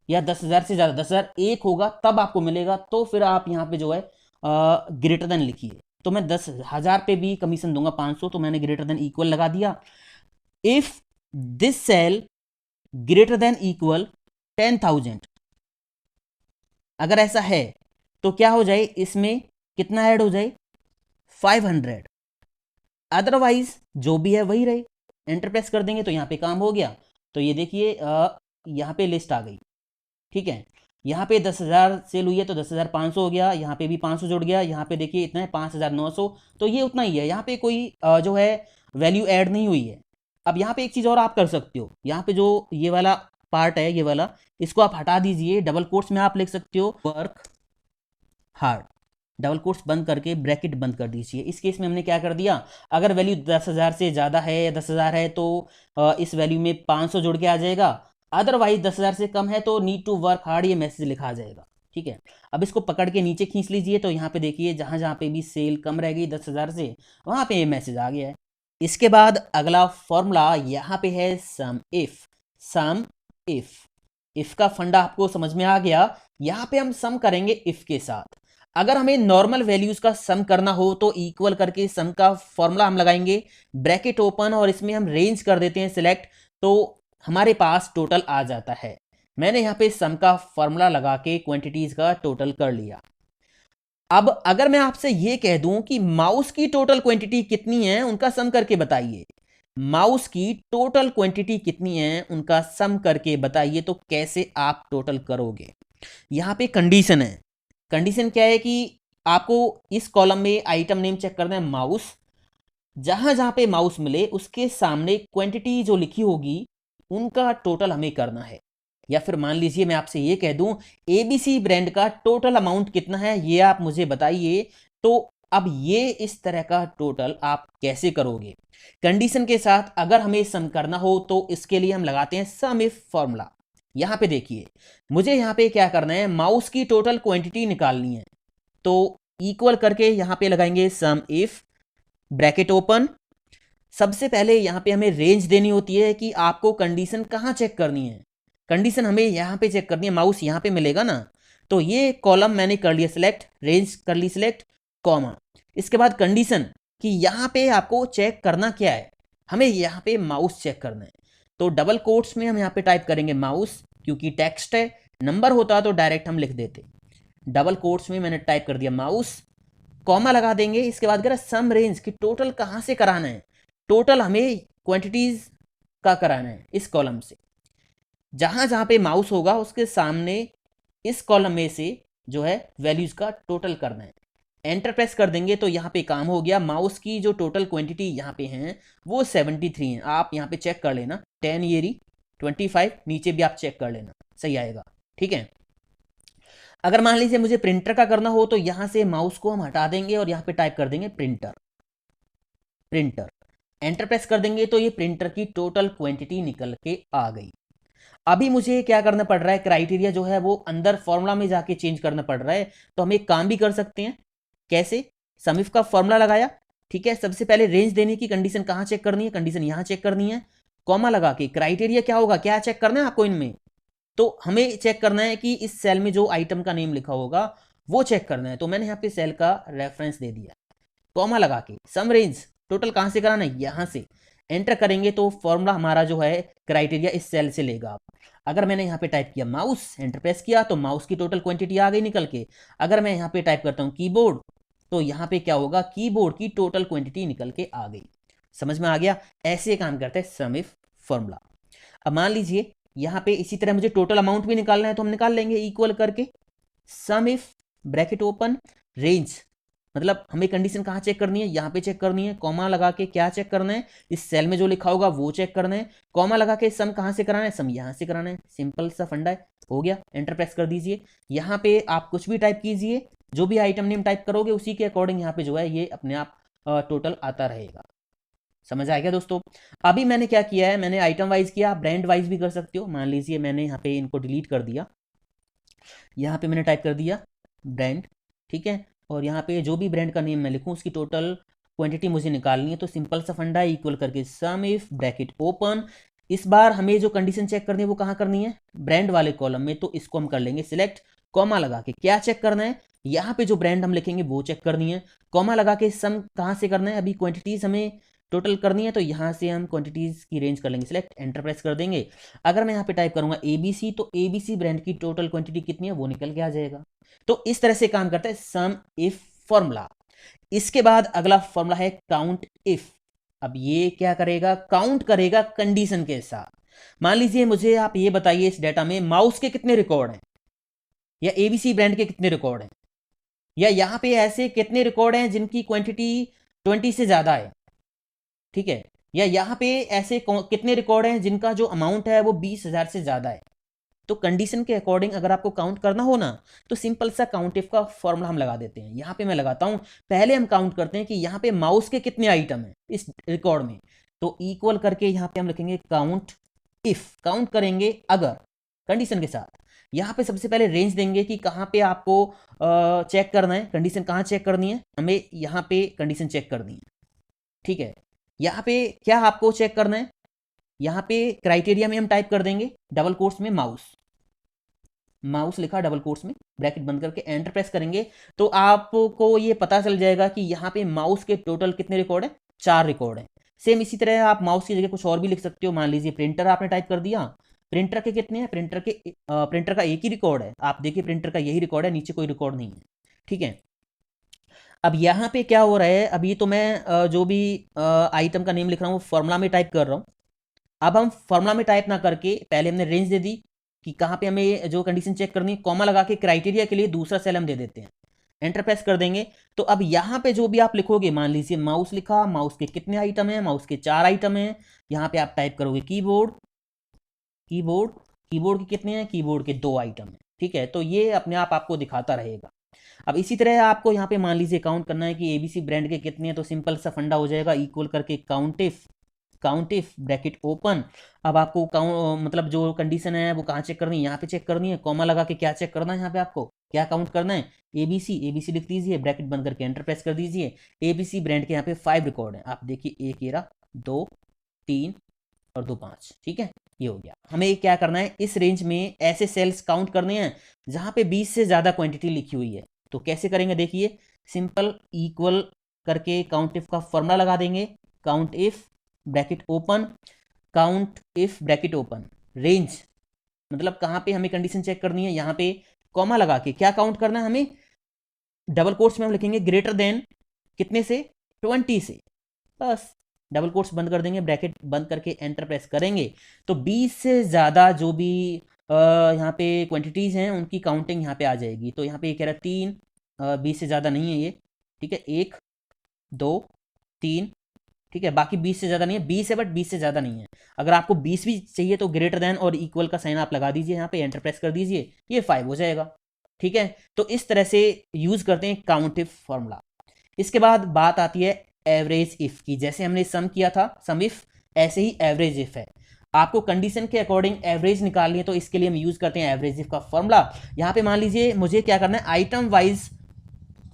या 10,000 से ज्यादा, 10,000 एक होगा तब आपको मिलेगा, तो फिर आप यहाँ पे जो है ग्रेटर देन लिखिए। तो मैं 10,000 पे भी कमीशन दूंगा 500, तो मैंने ग्रेटर देन इक्वल लगा दिया। If this cell greater than equal 10,000, अगर ऐसा है तो क्या हो जाए, इसमें कितना ऐड हो जाए, 500। अदरवाइज जो भी है वही रहे, एंटर प्रेस कर देंगे तो यहाँ पे काम हो गया। तो ये देखिए यहाँ पे लिस्ट आ गई, ठीक है। यहाँ पे 10,000 सेल हुई है तो 10,500 हो गया, यहाँ पे भी 500 जुड़ गया, यहाँ पे देखिए इतना है 5,900, तो ये उतना ही है, यहाँ पे कोई जो है वैल्यू ऐड नहीं हुई है। अब यहाँ पे एक चीज़ और आप कर सकते हो, यहाँ पे जो ये वाला पार्ट है, ये वाला, इसको आप हटा दीजिए, डबल कोट्स में आप लिख सकते हो वर्क हार्ड, डबल कोट्स बंद करके ब्रैकेट बंद कर दीजिए। इस केस में हमने क्या कर दिया, अगर वैल्यू 10,000 से ज़्यादा है या 10,000 है तो इस वैल्यू में 500 जुड़ के आ जाएगा, अदरवाइज 10,000 से कम है तो नीड टू वर्क हार्ड ये मैसेज लिखा आ जाएगा, ठीक है। अब इसको पकड़ के नीचे खींच लीजिए तो यहाँ पे देखिए जहाँ जहाँ पे भी सेल कम रह गई 10,000 से, वहाँ पे ये मैसेज आ गया है। इसके बाद अगला फॉर्मूला यहाँ पे है सम इफ। सम इफ का फंडा आपको समझ में आ गया। यहाँ पे हम सम करेंगे इफ के साथ। अगर हमें नॉर्मल वैल्यूज का सम करना हो तो इक्वल करके सम का फॉर्मूला हम लगाएंगे, ब्रैकेट ओपन, और इसमें हम रेंज कर देते हैं सिलेक्ट, तो हमारे पास टोटल आ जाता है। मैंने यहाँ पे सम का फॉर्मूला लगा के क्वांटिटीज का टोटल कर लिया। अब अगर मैं आपसे ये कह दूं कि माउस की टोटल क्वांटिटी कितनी है उनका सम करके बताइए, माउस की टोटल क्वांटिटी कितनी है उनका सम करके बताइए, तो कैसे आप टोटल करोगे। यहां पे कंडीशन है, कंडीशन क्या है कि आपको इस कॉलम में आइटम नेम चेक करना है माउस, जहां जहां पे माउस मिले उसके सामने क्वांटिटी जो लिखी होगी उनका टोटल हमें करना है। या फिर मान लीजिए मैं आपसे ये कह दूं एबीसी ब्रांड का टोटल अमाउंट कितना है ये आप मुझे बताइए, तो अब ये इस तरह का टोटल आप कैसे करोगे कंडीशन के साथ। अगर हमें सम करना हो तो इसके लिए हम लगाते हैं सम इफ फॉर्मूला। यहां पे देखिए मुझे यहां पे क्या करना है, माउस की टोटल क्वांटिटी निकालनी है, तो इक्वल करके यहां पे लगाएंगे सम इफ ब्रैकेट ओपन। सबसे पहले यहां पे हमें रेंज देनी होती है कि आपको कंडीशन कहां चेक करनी है। कंडीशन हमें यहां पे चेक करनी है, माउस यहां पे मिलेगा ना, तो ये कॉलम मैंने कर लिया सिलेक्ट, रेंज कर ली सिलेक्ट, कॉमा। इसके बाद कंडीशन कि यहां पे आपको चेक करना क्या है, हमें यहां पे माउस चेक करना है, तो डबल कोट्स में हम यहां पे टाइप करेंगे माउस, क्योंकि टेक्स्ट है, नंबर होता तो डायरेक्ट हम लिख देते। डबल कोट्स में मैंने टाइप कर दिया माउस, कॉमा लगा देंगे। इसके बाद कह रहा है सम रेंज कि टोटल कहाँ से कराना है, टोटल हमें क्वांटिटीज का कराना है इस कॉलम से। जहां जहां पे माउस होगा उसके सामने इस कॉलम में से जो है वैल्यूज का टोटल करना है। एंटर प्रेस कर देंगे तो यहाँ पे काम हो गया। माउस की जो टोटल क्वांटिटी यहाँ पे हैं वो 73 हैं। आप यहाँ पे चेक कर लेना, 10 ये रही, 25 नीचे भी आप चेक कर लेना, सही आएगा। ठीक है। अगर मान लीजिए मुझे प्रिंटर का करना हो तो यहाँ से माउस को हम हटा देंगे और यहाँ पे टाइप कर देंगे प्रिंटर, प्रिंटर। एंटर प्रेस कर देंगे तो ये प्रिंटर की टोटल क्वांटिटी निकल के आ गई। अभी मुझे क्या करना पड़ रहा है, क्राइटेरिया जो है वो अंदर फॉर्मूला में जाके चेंज करना पड़ रहा है। तो हम एक काम भी कर सकते हैं। कैसे? सम इफ का फॉर्मूला लगाया, ठीक है। सबसे पहले रेंज देने की कंडीशन कहां चेक करनी है, कंडीशन यहां चेक करनी है। कॉमा लगा के क्राइटेरिया क्या होगा, क्या चेक करना है आपको इनमें, तो हमें चेक करना है कि इस सेल में जो आइटम का नेम लिखा होगा वो चेक करना है। तो मैंने यहाँ पे सेल का रेफरेंस दे दिया, कॉमा लगा के सम रेंज टोटल कहां से कराना है, यहां से। एंटर करेंगे तो फॉर्मूला हमारा जो है क्राइटेरिया इस सेल से लेगा। अगर मैंने यहाँ पे टाइप किया माउस, एंटर प्रेस किया तो माउस की टोटल क्वांटिटी आ गई निकल के। अगर मैं यहाँ पे टाइप करता हूँ कीबोर्ड तो यहाँ पे क्या होगा, कीबोर्ड की टोटल क्वांटिटी निकल के आ गई। समझ में आ गया? ऐसे काम करते हैं सम इफ फॉर्मूला। अब मान लीजिए यहाँ पे इसी तरह मुझे टोटल अमाउंट भी निकालना है तो हम निकाल लेंगे इक्वल करके सम इफ ब्रैकेट ओपन रेंज। मतलब हमें कंडीशन कहाँ चेक करनी है, यहाँ पे चेक करनी है। कॉमा लगा के क्या चेक करना है, इस सेल में जो लिखा होगा वो चेक करना है। कॉमा लगा के सम कहाँ से कराना है, सम यहाँ से कराना है। सिंपल सा फंडा है, हो गया। एंटर प्रेस कर दीजिए। यहाँ पे आप कुछ भी टाइप कीजिए, जो भी आइटम नेम टाइप करोगे उसी के अकॉर्डिंग यहाँ पे जो है ये अपने आप टोटल आता रहेगा। समझ आ गया दोस्तों? अभी मैंने क्या किया है, मैंने आइटम वाइज किया, ब्रांड वाइज भी कर सकते हो। मान लीजिए मैंने यहाँ पे इनको डिलीट कर दिया, यहाँ पे मैंने टाइप कर दिया ब्रांड, ठीक है। और यहाँ पे जो भी ब्रांड का नेम मैं लिखूँ उसकी टोटल क्वांटिटी मुझे निकालनी है। तो सिंपल सा फंडा है, इक्वल करके सम इफ ब्रैकेट ओपन। इस बार हमें जो कंडीशन चेक करनी है वो कहाँ करनी है, ब्रांड वाले कॉलम में। तो इसको हम कर लेंगे सिलेक्ट, कॉमा लगा के क्या चेक करना है, यहाँ पे जो ब्रांड हम लिखेंगे वो चेक करनी है। कॉमा लगा के सम कहाँ से करना है, अभी क्वांटिटीज हमें टोटल करनी है तो यहाँ से हम क्वांटिटीज की रेंज कर लेंगे सिलेक्ट, एंटर प्रेस कर देंगे। अगर मैं यहाँ पे टाइप करूंगा एबीसी तो एबीसी ब्रांड की टोटल क्वांटिटी कितनी है वो निकल के आ जाएगा। तो इस तरह से काम करता है सम इफ फॉर्मूला। इसके बाद अगला फॉर्मूला है काउंट इफ। अब ये क्या करेगा, काउंट करेगा कंडीशन के साथ। मान लीजिए मुझे आप ये बताइए इस डेटा में माउस के कितने रिकॉर्ड हैं, या एबीसी ब्रांड के कितने रिकॉर्ड हैं, या यहाँ पे ऐसे कितने रिकॉर्ड हैं जिनकी क्वांटिटी 20 से ज्यादा है, ठीक है। या यहाँ पे ऐसे कितने रिकॉर्ड हैं जिनका जो अमाउंट है वो 20,000 से ज्यादा है। तो कंडीशन के अकॉर्डिंग अगर आपको काउंट करना हो ना तो सिंपल सा काउंट इफ का फॉर्मूला हम लगा देते हैं। यहाँ पे मैं लगाता हूँ, पहले हम काउंट करते हैं कि यहाँ पे माउस के कितने आइटम हैं इस रिकॉर्ड में। तो इक्वल करके यहाँ पे हम लिखेंगे काउंट इफ, काउंट करेंगे अगर कंडीशन के साथ। यहाँ पे सबसे पहले रेंज देंगे कि कहाँ पे आपको चेक करना है, कंडीशन कहाँ चेक करनी है, हमें यहाँ पे कंडीशन चेक करनी है, ठीक है। यहाँ पे क्या आपको चेक करना है, यहाँ पे क्राइटेरिया में हम टाइप कर देंगे डबल कोट्स में माउस, माउस लिखा डबल कोट्स में, ब्रैकेट बंद करके एंटर प्रेस करेंगे तो आपको ये पता चल जाएगा कि यहाँ पे माउस के टोटल कितने रिकॉर्ड है, 4 रिकॉर्ड है। सेम इसी तरह आप माउस की जगह कुछ और भी लिख सकते हो। मान लीजिए प्रिंटर आपने टाइप कर दिया, प्रिंटर के कितने हैं, प्रिंटर का एक ही रिकॉर्ड है। आप देखिए प्रिंटर का यही रिकॉर्ड है, नीचे कोई रिकॉर्ड नहीं है, ठीक है। अब यहाँ पे क्या हो रहा है, अभी तो मैं जो भी आइटम का नेम लिख रहा हूँ फॉर्मूला में टाइप कर रहा हूँ। अब हम फॉर्मूला में टाइप ना करके पहले हमने रेंज दे दी कि कहाँ पे हमें जो कंडीशन चेक करनी है, कॉमा लगा के क्राइटेरिया के लिए दूसरा सेल हम दे देते हैं। एंटर प्रेस कर देंगे तो अब यहाँ पे जो भी आप लिखोगे, मान लीजिए माउस लिखा, माउस के कितने आइटम हैं, माउस के 4 आइटम हैं। यहाँ पे आप टाइप करोगे कीबोर्ड, कीबोर्ड, कीबोर्ड के कितने हैं, कीबोर्ड के 2 आइटम हैं, ठीक है। तो ये अपने आप आपको दिखाता रहेगा। अब इसी तरह आपको यहाँ पे मान लीजिए काउंट करना है कि एबीसी ब्रांड के कितने हैं, तो सिंपल सा फंडा हो जाएगा, इक्वल करके काउंट इफ ब्रैकेट ओपन। अब आपको काउंट मतलब जो कंडीशन है वो कहाँ चेक करनी है, यहाँ पे चेक करनी है। कॉमा लगा के क्या चेक करना है, यहाँ पे आपको क्या काउंट करना है, एबीसी, एबीसी लिख दीजिए, ब्रैकेट बंद करके एंटर प्रेस कर दीजिए। एबीसी ब्रांड के यहाँ पे 5 रिकॉर्ड है, आप देखिए 1 ये रहा, 2 3 और 2 5, ठीक है। ये हो गया। हमें क्या करना है, इस रेंज में ऐसे सेल्स काउंट करने हैं जहां पे 20 से ज्यादा क्वांटिटी लिखी हुई है। तो कैसे करेंगे, देखिए सिंपल इक्वल करके काउंट इफ का फॉर्मूला लगा देंगे, count if bracket open, count if bracket open range, मतलब कहां पे हमें कंडीशन चेक करनी है, यहाँ पे कॉमा लगा के क्या काउंट करना है हमें, डबल कोट्स में हम लिखेंगे ग्रेटर देन कितने से, 20 से, बस डबल कोट्स बंद कर देंगे, ब्रैकेट बंद करके एंटर प्रेस करेंगे तो 20 से ज़्यादा जो भी यहाँ पे क्वांटिटीज़ हैं उनकी काउंटिंग यहाँ पे आ जाएगी। तो यहाँ पे ये कह रहा है 3, 20 से ज़्यादा नहीं है ये, ठीक है, 1 2 3, ठीक है, बाकी 20 से ज़्यादा नहीं है, 20 है बट 20 से ज़्यादा नहीं है। अगर आपको 20 भी चाहिए तो ग्रेटर देन और इक्वल का साइन आप लगा दीजिए, यहाँ पे एंटर प्रेस कर दीजिए, ये 5 हो जाएगा, ठीक है। तो इस तरह से यूज़ करते हैं काउंट इफ फॉर्मूला। इसके बाद बात आती है एवरेज इफ की। जैसे हमने सम किया था सम इफ, ऐसे ही एवरेज इफ है। आपको कंडीशन के अकॉर्डिंग एवरेज निकालनी है तो इसके लिए हम यूज करते हैं एवरेज इफ का फॉर्मूला। यहाँ पे मान लीजिए मुझे क्या करना है, आइटम वाइज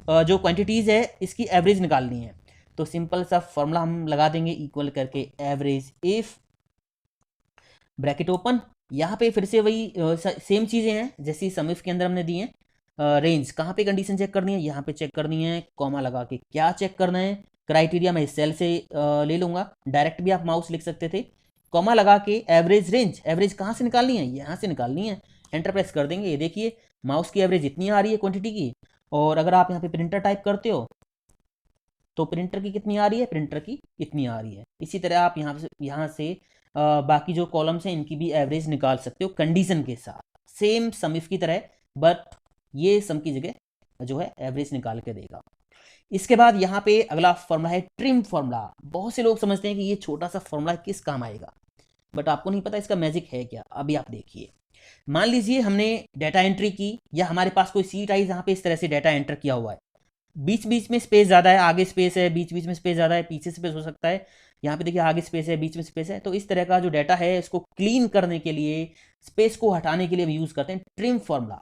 जो क्वांटिटीज है इसकी एवरेज निकालनी है। तो सिंपल सा फॉर्मूला हम लगा देंगे इक्वल करके एवरेज इफ, ब्रैकेट ओपन, यहाँ पे फिर से वही सेम चीज़ें हैं जैसी सम इफ के अंदर हमने दी हैं। रेंज कहाँ पे कंडीशन चेक करनी है, यहाँ पे चेक करनी है, कॉमा लगा के क्या चेक करना है, क्राइटेरिया मैं इस सेल से ले लूँगा, डायरेक्ट भी आप माउस लिख सकते थे, कॉमा लगा के एवरेज रेंज, एवरेज कहाँ से निकालनी है, यहाँ से निकालनी है, एंटर प्रेस कर देंगे। ये देखिए माउस की एवरेज इतनी आ रही है क्वांटिटी की, और अगर आप यहाँ पे प्रिंटर टाइप करते हो तो प्रिंटर की कितनी आ रही है, प्रिंटर की इतनी आ रही है। इसी तरह आप यहाँ से बाकी जो कॉलम्स हैं इनकी भी एवरेज निकाल सकते हो कंडीशन के साथ, सेम सम इफ की तरह, बट ये सम की जगह जो है एवरेज निकाल के देगा। इसके बाद यहाँ पे अगला फॉर्मूला है ट्रिम फॉर्मूला। बहुत से लोग समझते हैं कि ये छोटा सा फॉर्मूला किस काम आएगा, बट आपको नहीं पता इसका मैजिक है क्या। अभी आप देखिए, मान लीजिए हमने डाटा एंट्री की, या हमारे पास कोई सीट आई जहाँ पे इस तरह से डाटा एंटर किया हुआ है, बीच बीच में स्पेस ज़्यादा है, आगे स्पेस है, बीच बीच में स्पेस ज़्यादा है, पीछे स्पेस हो सकता है, यहाँ पे देखिए आगे स्पेस है, बीच में स्पेस है। तो इस तरह का जो डाटा है इसको क्लीन करने के लिए, स्पेस को हटाने के लिए हम यूज़ करते हैं ट्रिम फॉर्मूला।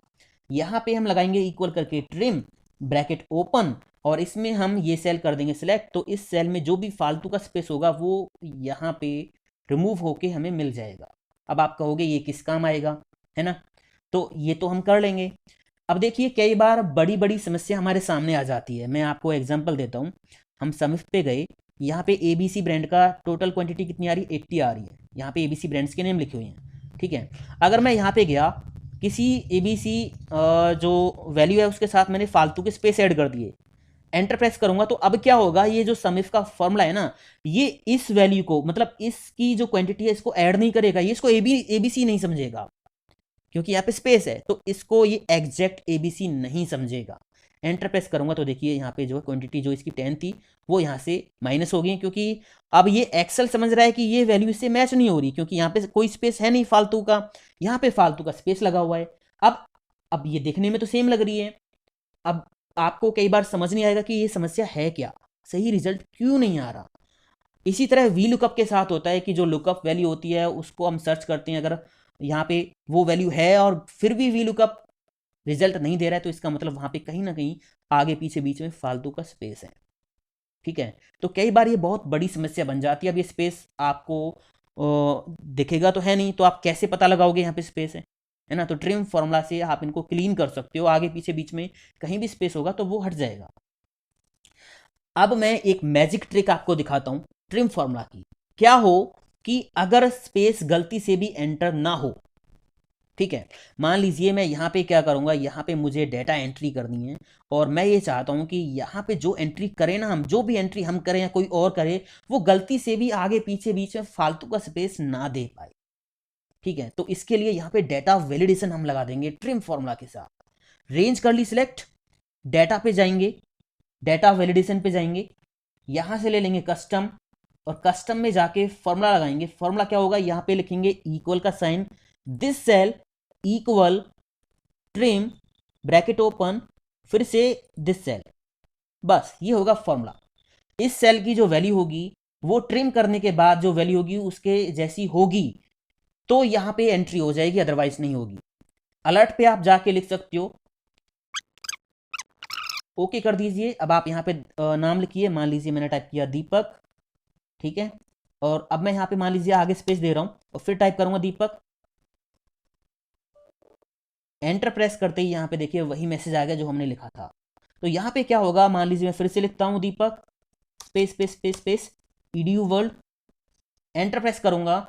यहाँ पे हम लगाएंगे इक्वल करके ट्रिम, ब्रैकेट ओपन, और इसमें हम ये सेल कर देंगे सिलेक्ट। तो इस सेल में जो भी फालतू का स्पेस होगा वो यहाँ पे रिमूव होके हमें मिल जाएगा। अब आप कहोगे ये किस काम आएगा, है ना, तो ये तो हम कर लेंगे। अब देखिए कई बार बड़ी बड़ी समस्या हमारे सामने आ जाती है। मैं आपको एग्जांपल देता हूँ। हम समिफ पे गए, यहाँ पे ABC ब्रांड का टोटल क्वांटिटी कितनी आ रही है, 80 आ रही है। यहाँ पे ABC ब्रांड्स के नेम लिखे हुए हैं, ठीक है। अगर मैं यहाँ पे गया, किसी ABC जो वैल्यू है उसके साथ मैंने फालतू के स्पेस ऐड कर दिए, एंटर प्रेस करूंगा, तो अब क्या होगा, ये जो समिफ का फॉर्मूला है ना, ये इस वैल्यू को, मतलब इसकी जो क्वांटिटी है इसको ऐड नहीं करेगा, ये इसको ABC नहीं समझेगा, क्योंकि यहाँ पे स्पेस है, तो इसको ये एग्जैक्ट ABC नहीं समझेगा। एंटर प्रेस करूंगा तो देखिए यहाँ पे जो है क्वांटिटी जो इसकी 10 थी वो यहाँ से माइनस हो गई, क्योंकि अब ये एक्सेल समझ रहा है कि ये वैल्यू इससे मैच नहीं हो रही, क्योंकि यहाँ पे कोई स्पेस है नहीं फालतू का, यहाँ पे फालतू का स्पेस लगा हुआ है। अब ये देखने में तो सेम लग रही है। अब आपको कई बार समझ नहीं आएगा कि ये समस्या है क्या, सही रिजल्ट क्यों नहीं आ रहा। इसी तरह वी लुकअप के साथ होता है कि जो लुकअप वैल्यू होती है उसको हम सर्च करते हैं, अगर यहाँ पे वो वैल्यू है और फिर भी वी लुकअप रिजल्ट नहीं दे रहा है, तो इसका मतलब वहाँ पे कहीं ना कहीं आगे पीछे बीच में फालतू का स्पेस है, ठीक है। तो कई बार ये बहुत बड़ी समस्या बन जाती है। अब ये स्पेस आपको दिखेगा तो है नहीं, तो आप कैसे पता लगाओगे यहाँ पे स्पेस है ना। तो ट्रिम फॉर्मूला से आप इनको क्लीन कर सकते हो, आगे पीछे बीच में कहीं भी स्पेस होगा तो वो हट जाएगा। अब मैं एक मैजिक ट्रिक आपको दिखाता हूं ट्रिम फॉर्मूला की। क्या हो कि अगर स्पेस गलती से भी एंटर ना हो, ठीक है, मान लीजिए मैं यहाँ पे क्या करूँगा, यहाँ पे मुझे डेटा एंट्री करनी है, और मैं ये चाहता हूँ कि यहाँ पे जो एंट्री करें ना, हम जो भी एंट्री हम करें या कोई और करे, वो गलती से भी आगे पीछे बीच में फालतू का स्पेस ना दे पाए, ठीक है। तो इसके लिए यहाँ पे डेटा वैलिडेशन हम लगा देंगे ट्रिम फॉर्मूला के साथ। रेंज कर ली सिलेक्ट, डेटा पे जाएंगे, डेटा वैलिडेशन पे जाएंगे, यहाँ से ले लेंगे कस्टम, और कस्टम में जाके फॉर्मूला लगाएंगे। फॉर्मूला क्या होगा, यहाँ पे लिखेंगे इक्वल का sign, this cell equal trim, bracket open, फिर से दिस सेल, बस ये होगा फॉर्मूला। इस सेल की जो वैल्यू होगी वो ट्रिम करने के बाद जो वैल्यू होगी उसके जैसी होगी तो यहाँ पे एंट्री हो जाएगी, अदरवाइज नहीं होगी। अलर्ट पे आप जाके लिख सकते हो, ओके कर दीजिए। अब आप यहाँ पे नाम लिखिए, मान लीजिए मैंने टाइप किया दीपक, ठीक है, और अब मैं यहाँ पे मान लीजिए आगे स्पेस दे रहा हूँ और फिर टाइप करूंगा दीपक। एंटर प्रेस करते ही यहाँ पे देखिए वही मैसेज आ गया जो हमने लिखा था। तो यहाँ पे क्या होगा, मान लीजिए मैं फिर से लिखता हूँ Deepak space space space space edu world, enter press करूंगा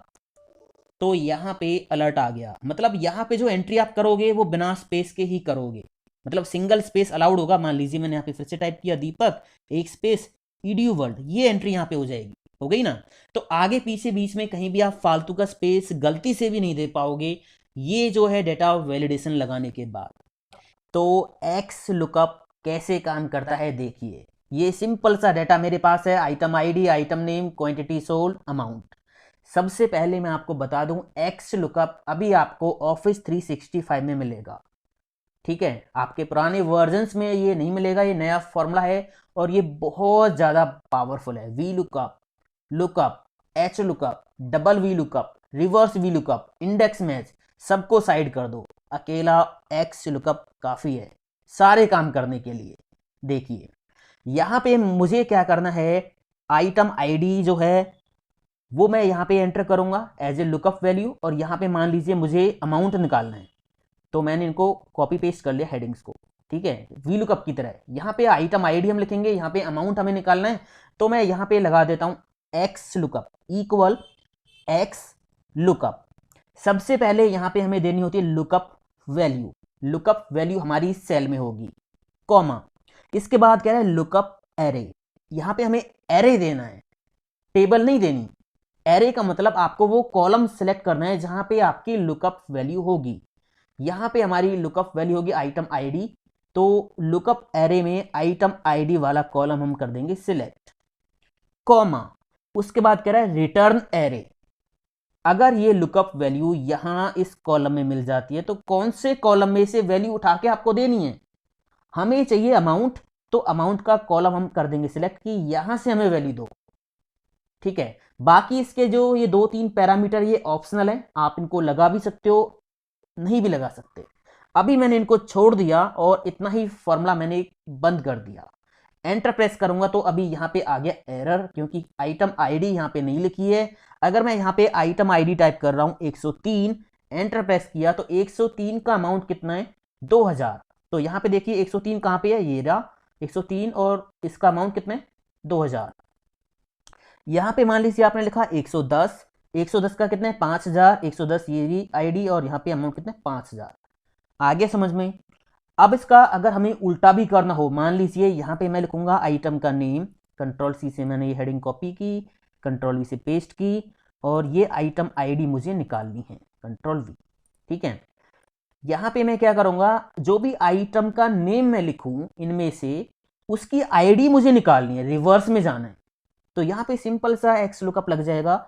तो यहाँ पे अलर्ट आ गया। मतलब यहाँ पे जो एंट्री आप करोगे वो बिना स्पेस के ही करोगे, मतलब सिंगल स्पेस अलाउड होगा। मान लीजिए मैंने यहाँ पे फिर से टाइप किया दीपक एक स्पेस edu वर्ल्ड, ये एंट्री यहाँ पे हो जाएगी, हो गई ना। तो आगे पीछे बीच में कहीं भी आप फालतू का स्पेस गलती से भी नहीं दे पाओगे, ये जो है डेटा वैलिडेशन लगाने के बाद। तो एक्स लुकअप कैसे काम करता है देखिए, ये सिंपल सा डेटा मेरे पास है, item ID, item name, quantity sold, amount. सबसे पहले मैं आपको बता दूं, एक्स लुकअप अभी आपको ऑफिस 365 में मिलेगा, ठीक है। आपके पुराने वर्जन्स में ये नहीं मिलेगा, ये नया फॉर्मूला है और ये बहुत ज़्यादा पावरफुल है। V lookup, lookup, H lookup, double V lookup, reverse V lookup, index match, सबको साइड कर दो, अकेला एक्स लुकअप काफ़ी है सारे काम करने के लिए। देखिए यहाँ पे मुझे क्या करना है, आइटम आईडी जो है वो मैं यहाँ पे एंटर करूँगा एज ए लुकअप वैल्यू, और यहाँ पे मान लीजिए मुझे अमाउंट निकालना है, तो मैंने इनको कॉपी पेस्ट कर लिया हेडिंग्स को, ठीक है, वी लुकअप की तरह। यहाँ पे आइटम आईडी हम लिखेंगे, यहाँ पे अमाउंट हमें निकालना है, तो मैं यहाँ पे लगा देता हूँ x lookup equal x lookup. सबसे पहले यहाँ पे हमें देनी होती है लुकअप वैल्यू, लुकअप वैल्यू हमारी सेल में होगी, कॉमा, इसके बाद क्या है लुकअप एरे, यहाँ पे हमें एरे देना है, टेबल नहीं देनी। एरे का मतलब आपको वो कॉलम सेलेक्ट करना है जहां पे आपकी लुकअप वैल्यू होगी। यहां पे हमारी लुकअप वैल्यू होगी आइटम आईडी, तो लुकअप एरे में आइटम आईडी वाला कॉलम हम कर देंगे सिलेक्ट, कॉमा, उसके बाद कह रहा है रिटर्न एरे। अगर ये लुकअप वैल्यू यहां इस कॉलम में मिल जाती है तो कौन से कॉलम में से वैल्यू उठा के आपको देनी है, हमें चाहिए अमाउंट, तो अमाउंट का कॉलम हम कर देंगे सिलेक्ट कि यहां से हमें वैल्यू दो, ठीक है। बाकी इसके जो ये 2-3 पैरामीटर ये ऑप्शनल है, आप इनको लगा भी सकते हो, नहीं भी लगा सकते। अभी मैंने इनको छोड़ दिया और इतना ही फॉर्मूला मैंने बंद कर दिया। एंटर प्रेस करूंगा तो अभी यहाँ पे आ गया एरर, क्योंकि आइटम आईडी यहाँ पे नहीं लिखी है। अगर मैं यहाँ पे आइटम आईडी टाइप कर रहा हूँ 103, एंटर प्रेस किया तो 103 का अमाउंट कितना है 2000। तो यहाँ पे देखिए 103 कहाँ पे है, ये रहा 103, और इसका अमाउंट कितना है 2000। यहाँ पे मान लीजिए आपने लिखा 110, 110 का कितना है 5000, 110 ये भी आईडी, और यहाँ पे अमाउंट कितना है 5000। आगे समझ में। अब इसका अगर हमें उल्टा भी करना हो, मान लीजिए यहाँ पे मैं लिखूंगा आइटम का नेम, कंट्रोल सी से मैंने ये हेडिंग कॉपी की, कंट्रोल वी से पेस्ट की, और ये आइटम आईडी मुझे निकालनी है, कंट्रोल वी, ठीक है। यहाँ पे मैं क्या करूँगा, जो भी आइटम का नेम मैं लिखूँ इनमें से उसकी आईडी मुझे निकालनी है, रिवर्स में जाना है। तो यहाँ पे सिंपल सा एक्स लुकअप लग जाएगा,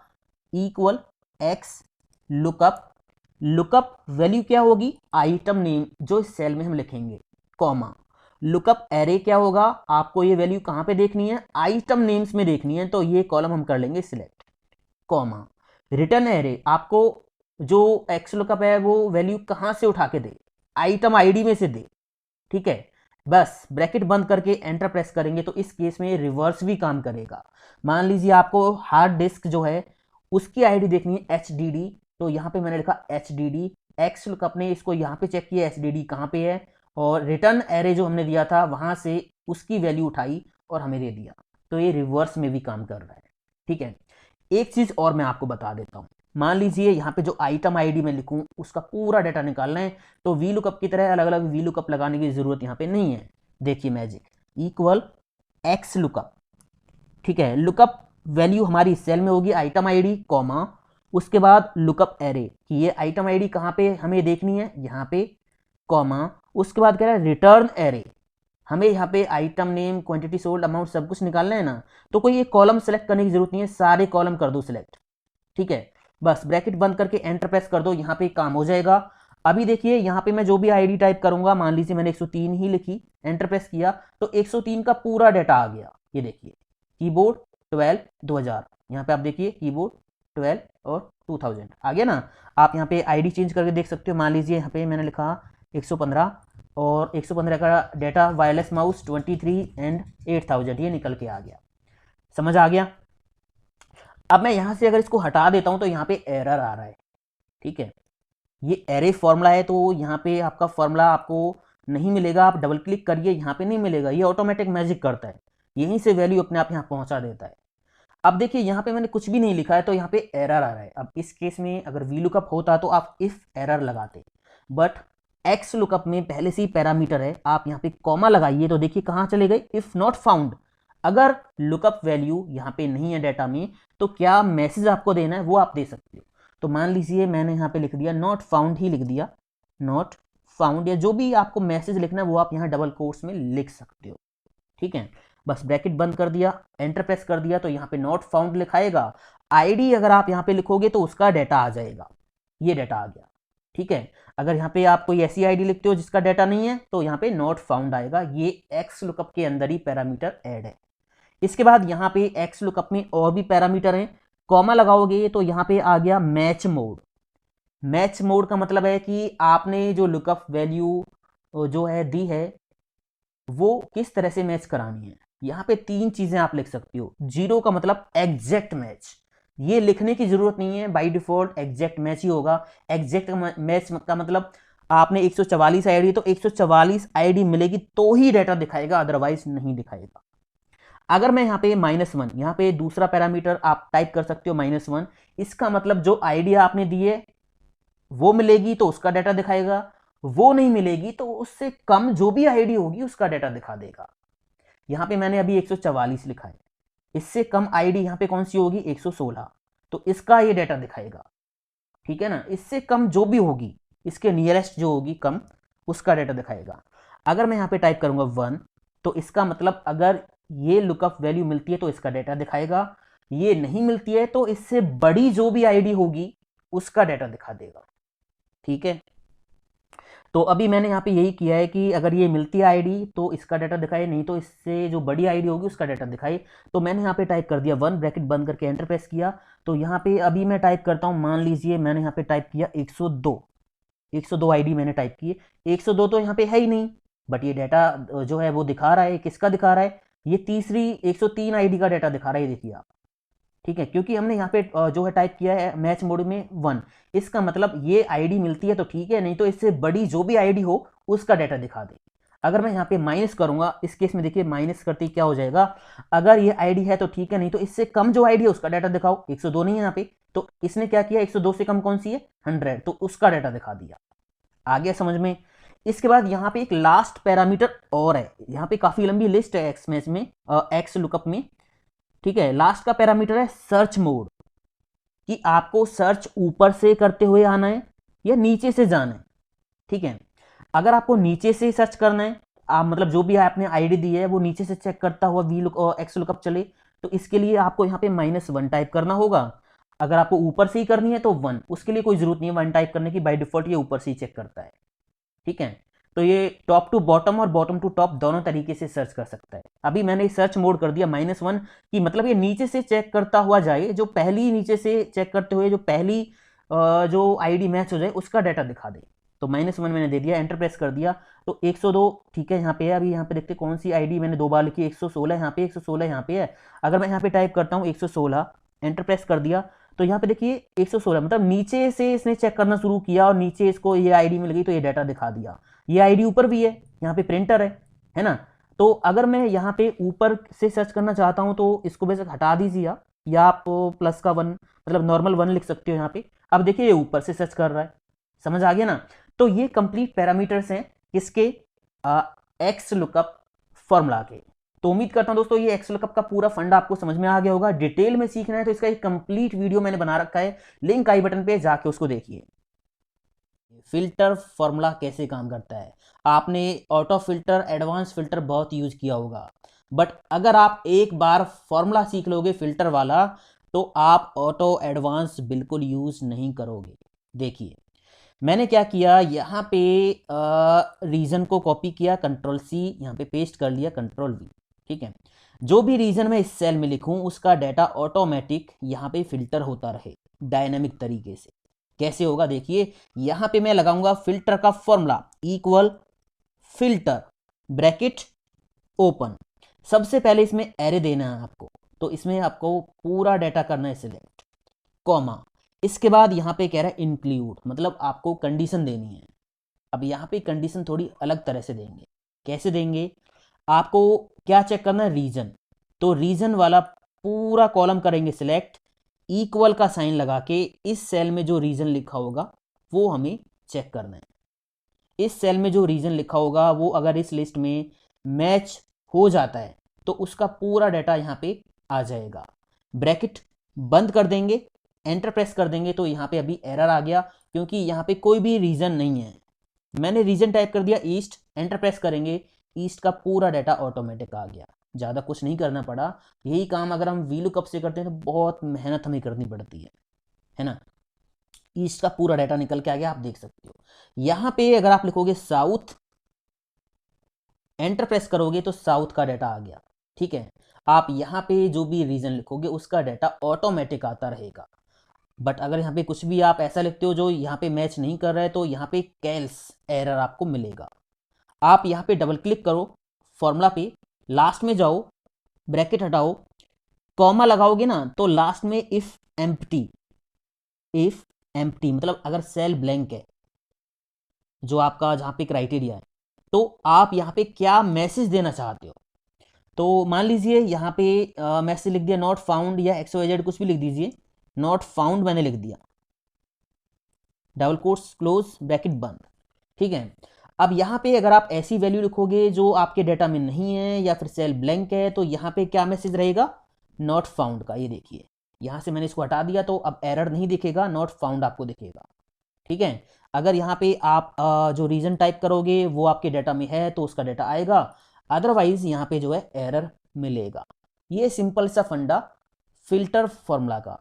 equal x lookup, lookup value क्या होगी आइटम नेम जो इस सेल में हम लिखेंगे, कॉमा, लुकअप एरे क्या होगा, आपको ये वैल्यू कहाँ पे देखनी है आइटम नेम्स में देखनी है, तो ये कॉलम हम कर लेंगे सिलेक्ट, कॉमा, रिटर्न एरे, आपको जो एक्स लुकअप है वो वैल्यू कहाँ से उठा के दे, आइटम आईडी में से दे, ठीक है। बस ब्रैकेट बंद करके एंटर प्रेस करेंगे तो इस केस में रिवर्स भी काम करेगा। मान लीजिए आपको हार्ड डिस्क जो है उसकी आईडी देखनी है HDD, तो यहाँ पे मैंने लिखा HDD, एक्स लुकअप ने इसको यहाँ पे चेक किया HDD कहाँ पे है, और रिटर्न एरे जो हमने दिया था वहाँ से उसकी वैल्यू उठाई और हमें दे दिया, तो ये रिवर्स में भी काम कर रहा है, ठीक है। एक चीज़ और मैं आपको बता देता हूँ, मान लीजिए यहाँ पे जो आइटम आईडी में लिखूँ उसका पूरा डाटा निकालना है, तो वी लुकअप की तरह अलग अलग वी लुकअप लगाने की जरूरत यहाँ पे नहीं है। देखिए मैजिक, इक्वल एक्स लुकअप, ठीक है, लुकअप वैल्यू हमारी सेल में होगी आइटम आईडी, कॉमा, उसके बाद लुकअप एरे कि ये आइटम आईडी कहाँ पे हमें देखनी है यहाँ पे, कॉमा, उसके बाद कह रहा है रिटर्न एरे, हमें यहाँ पे item name, quantity sold, amount सब कुछ निकालना है ना, तो कोई एक कॉलम सेलेक्ट करने की जरूरत नहीं है, सारे कॉलम कर दो सिलेक्ट, ठीक है। बस ब्रैकेट बंद करके एंटर प्रेस कर दो, यहाँ पे काम हो जाएगा। अभी देखिए यहाँ पे मैं जो भी आईडी टाइप करूंगा, मान लीजिए मैंने 103 ही लिखी, एंटर प्रेस किया तो 103 का पूरा डाटा आ गया। ये देखिए कीबोर्ड 12 2000, यहाँ पे आप देखिए कीबोर्ड 12 और 2000 आ गया ना। आप यहाँ पे आईडी चेंज करके देख सकते हो, मान लीजिए यहाँ पे मैंने लिखा 115 और 115 का डाटा वायरलेस माउस 23 एंड 8000, ये निकल के आ गया। समझ आ गया। अब मैं यहाँ से अगर इसको हटा देता हूँ तो यहाँ पे एरर आ रहा है, ठीक है। ये एरे फॉर्मूला है तो यहाँ पे आपका फॉर्मूला आपको नहीं मिलेगा, आप डबल क्लिक करिए, यहाँ पे नहीं मिलेगा, ये ऑटोमेटिक मैजिक करता है, यहीं से वैल्यू अपने आप यहाँ पहुँचा देता है। अब देखिए यहाँ पे मैंने कुछ भी नहीं लिखा है तो यहाँ पे एरर आ रहा है। अब इस केस में अगर वी लुकअप होता तो आप इफ एरर लगाते, बट एक्स लुकअप में पहले से ही पैरामीटर है, आप यहाँ पे कॉमा लगाइए तो देखिए कहाँ चले गए, इफ नॉट फाउंड। अगर लुकअप वैल्यू यहाँ पे नहीं है डाटा में तो क्या मैसेज आपको देना है वो आप दे सकते हो। तो मान लीजिए मैंने यहाँ पे लिख दिया नॉट फाउंड ही लिख दिया, नॉट फाउंड, या जो भी आपको मैसेज लिखना है वो आप यहाँ डबल कोट्स में लिख सकते हो। ठीक है, बस ब्रैकेट बंद कर दिया, एंटर प्रेस कर दिया तो यहाँ पे नॉट फाउंड लिखाएगा। आईडी अगर आप यहाँ पे लिखोगे तो उसका डाटा आ जाएगा, ये डाटा आ गया। ठीक है, अगर यहाँ पे आप कोई ऐसी आईडी लिखते हो जिसका डाटा नहीं है तो यहाँ पे नॉट फाउंड आएगा। ये एक्स लुकअप के अंदर ही पैरामीटर ऐड है। इसके बाद यहाँ पे एक्स लुकअप में और भी पैरामीटर हैं, कॉमा लगाओगे तो यहाँ पे आ गया मैच मोड। मैच मोड का मतलब है कि आपने जो लुकअप वैल्यू जो है दी है वो किस तरह से मैच करानी है। यहाँ पे 3 चीजें आप लिख सकते हो। 0 का मतलब एग्जैक्ट मैच, ये लिखने की जरूरत नहीं है, बाय डिफॉल्ट एग्जैक्ट मैच ही होगा। एग्जैक्ट मैच का मतलब आपने 144 आईडी तो 144 आईडी मिलेगी तो ही डाटा दिखाएगा, अदरवाइज नहीं दिखाएगा। अगर मैं यहाँ पे -1, यहाँ पे दूसरा पैरामीटर आप टाइप कर सकते हो -1, इसका मतलब जो आईडी आपने दी है वो मिलेगी तो उसका डाटा दिखाएगा, वो नहीं मिलेगी तो उससे कम जो भी आईडी होगी उसका डाटा दिखा देगा। यहाँ पे मैंने अभी 144 लिखा है, इससे कम आईडी यहाँ पे कौन सी होगी 116, तो इसका ये डाटा दिखाएगा। ठीक है ना, इससे कम जो भी होगी, इसके नियरेस्ट जो होगी कम, उसका डाटा दिखाएगा। अगर मैं यहाँ पे टाइप करूंगा 1 तो इसका मतलब अगर ये लुकअप वैल्यू मिलती है तो इसका डाटा दिखाएगा, ये नहीं मिलती है तो इससे बड़ी जो भी आईडी होगी उसका डाटा दिखा देगा। ठीक है, तो अभी मैंने यहाँ पे यही किया है कि अगर ये मिलती है आईडी तो इसका डाटा दिखाए, नहीं तो इससे जो बड़ी आईडी होगी उसका डाटा दिखाए। तो मैंने यहाँ पे टाइप कर दिया 1, ब्रैकेट बंद करके एंटर प्रेस किया। तो यहाँ पे अभी मैं टाइप करता हूँ, मान लीजिए मैंने यहाँ पे टाइप किया 102 आईडी मैंने टाइप की। 102 तो यहाँ पे है ही नहीं, बट ये डाटा जो है वो दिखा रहा है, किसका दिखा रहा है, ये तीसरी 103 आईडी का डाटा दिखा रहा है, ये देखिए आप। ठीक है, क्योंकि हमने यहाँ पे जो है टाइप किया है मैच मोड में 1, इसका मतलब ये आईडी मिलती है तो ठीक है, नहीं तो इससे बड़ी जो भी आईडी हो उसका डाटा दिखा दे। अगर मैं यहाँ पे माइनस करूंगा, इस केस में देखिए माइनस करते ही क्या हो जाएगा, अगर ये आईडी है तो ठीक है, नहीं तो इससे कम जो आईडी है उसका डाटा दिखाओ। 102 नहीं है यहाँ पे, तो इसने क्या किया, 102 से कम कौन सी है 100, तो उसका डाटा दिखा दिया। आ गया समझ में। इसके बाद यहाँ पे एक लास्ट पैरामीटर और है, यहाँ पे काफी लंबी लिस्ट है एक्स मैच में, एक्स लुकअप में। ठीक है, लास्ट का पैरामीटर है सर्च मोड, कि आपको सर्च ऊपर से करते हुए आना है या नीचे से जाना है। ठीक है, अगर आपको नीचे से सर्च करना है, आप मतलब जो भी आपने आईडी दी है वो नीचे से चेक करता हुआ वी लुक एक्स लुकअप चले, तो इसके लिए आपको यहाँ पे -1 टाइप करना होगा। अगर आपको ऊपर से ही करनी है तो 1, उसके लिए कोई जरूरत नहीं है 1 टाइप करने की, बाय डिफॉल्ट ये ऊपर से ही चेक करता है। ठीक है, तो ये टॉप टू बॉटम और बॉटम टू टॉप दोनों तरीके से सर्च कर सकता है। अभी मैंने सर्च मोड कर दिया -1, कि मतलब ये नीचे से चेक करता हुआ जाए, जो पहली नीचे से चेक करते हुए जो पहली जो आईडी मैच हो जाए उसका डाटा दिखा दे। तो -1 मैंने दे दिया, एंटर प्रेस कर दिया, तो 102 ठीक है यहाँ पे है। अभी यहाँ पे देखते कौन सी आईडी मैंने 2 बार लिखी, 116 यहाँ पे, 116 यहाँ पे है। अगर मैं यहाँ पे टाइप करता हूँ 116, एंटर प्रेस कर दिया, तो यहाँ पे देखिए 116 मतलब नीचे से इसने चेक करना शुरू किया और नीचे इसको ये आईडी मिल गई तो ये डाटा दिखा दिया। ये आईडी ऊपर भी है, यहाँ पे प्रिंटर है ना। तो अगर मैं यहाँ पे ऊपर से सर्च करना चाहता हूँ तो इसको बेशक हटा दीजिए, या आप प्लस का 1 मतलब नॉर्मल 1 लिख सकते हो यहाँ पे। अब देखिए ये ऊपर से सर्च कर रहा है, समझ आ गया ना। तो ये कंप्लीट पैरामीटर्स हैं किसके, एक्स लुकअप फॉर्मूला के। तो उम्मीद करता हूं दोस्तों ये एक्स लुकअप का पूरा फंडा आपको समझ में आ गया होगा। डिटेल में सीखना है तो इसका एक कंप्लीट वीडियो मैंने बना रखा है, लिंक आई बटन पे जाके उसको देखिए। फिल्टर फॉर्मूला कैसे काम करता है, आपने ऑटो फिल्टर, एडवांस फिल्टर बहुत यूज किया होगा, बट अगर आप एक बार फॉर्मूला सीख लोगे फिल्टर वाला तो आप ऑटो एडवांस बिल्कुल यूज नहीं करोगे। देखिए मैंने क्या किया, यहाँ पे रीजन को कॉपी किया, Ctrl+C, यहाँ पे पेस्ट कर लिया, Ctrl+V। ठीक है, जो भी रीजन मैं इस सेल में लिखूं उसका डाटा ऑटोमेटिक यहाँ पे फिल्टर होता रहे डायनेमिक तरीके से। कैसे होगा देखिए, यहाँ पे मैं लगाऊंगा फिल्टर का formula equal filter bracket open. सबसे पहले इसमें एरे देना है आपको, तो इसमें आपको पूरा डाटा करना है सिलेक्ट, कॉमा, इसके बाद यहाँ पे कह रहा है इंक्लूड, मतलब आपको कंडीशन देनी है। अब यहाँ पे कंडीशन थोड़ी अलग तरह से देंगे। कैसे देंगे, आपको क्या चेक करना है, रीजन, तो रीजन वाला पूरा कॉलम करेंगे सिलेक्ट, इक्वल का साइन लगा के इस सेल में जो रीजन लिखा होगा वो हमें चेक करना है। इस सेल में जो रीजन लिखा होगा वो अगर इस लिस्ट में मैच हो जाता है तो उसका पूरा डाटा यहाँ पे आ जाएगा। ब्रैकेट बंद कर देंगे, एंटर प्रेस कर देंगे तो यहाँ पे अभी एरर आ गया क्योंकि यहाँ पे कोई भी रीजन नहीं है। मैंने रीजन टाइप कर दिया ईस्ट, एंटर प्रेस करेंगे, ईस्ट का पूरा डाटा ऑटोमेटिक आ गया, ज़्यादा कुछ नहीं करना पड़ा। यही काम अगर हम वीलुकअप से करते हैं तो बहुत मेहनत हमें करनी पड़ती है ना। ईस्ट का पूरा डाटा निकल के आ गया, आप देख सकते हो। यहाँ पे अगर आप लिखोगे साउथ, एंटर प्रेस करोगे तो साउथ का डाटा आ गया। ठीक है, आप यहाँ पे जो भी रीजन लिखोगे उसका डाटा ऑटोमेटिक आता रहेगा। बट अगर यहाँ पे कुछ भी आप ऐसा लिखते हो जो यहाँ पे मैच नहीं कर रहा है तो यहाँ पे कैल्स एरर आपको मिलेगा। आप यहाँ पे डबल क्लिक करो फॉर्मूला पे, लास्ट में जाओ, ब्रैकेट हटाओ, कॉमा लगाओगे ना तो लास्ट में इफ एम्प्टी मतलब अगर सेल ब्लैंक है जो आपका जहाँ पे क्राइटेरिया है, तो आप यहाँ पे क्या मैसेज देना चाहते हो। तो मान लीजिए यहाँ पे मैसेज लिख दिया नॉट फाउंड या XYZ कुछ भी लिख दीजिए, नॉट फाउंड मैंने लिख दिया, डबल कोट्स क्लोज, ब्रैकेट बंद। ठीक है, अब यहाँ पे अगर आप ऐसी वैल्यू लिखोगे जो आपके डेटा में नहीं है या फिर सेल ब्लैंक है तो यहाँ पे क्या मैसेज रहेगा, नॉट फाउंड का। ये देखिए यहाँ से मैंने इसको हटा दिया तो अब एरर नहीं दिखेगा, नॉट फाउंड आपको दिखेगा। ठीक है, अगर यहाँ पे आप जो रीजन टाइप करोगे वो आपके डाटा में है तो उसका डाटा आएगा, अदरवाइज यहाँ पे जो है एरर मिलेगा। ये सिंपल सा फंडा फिल्टर फॉर्मूला का।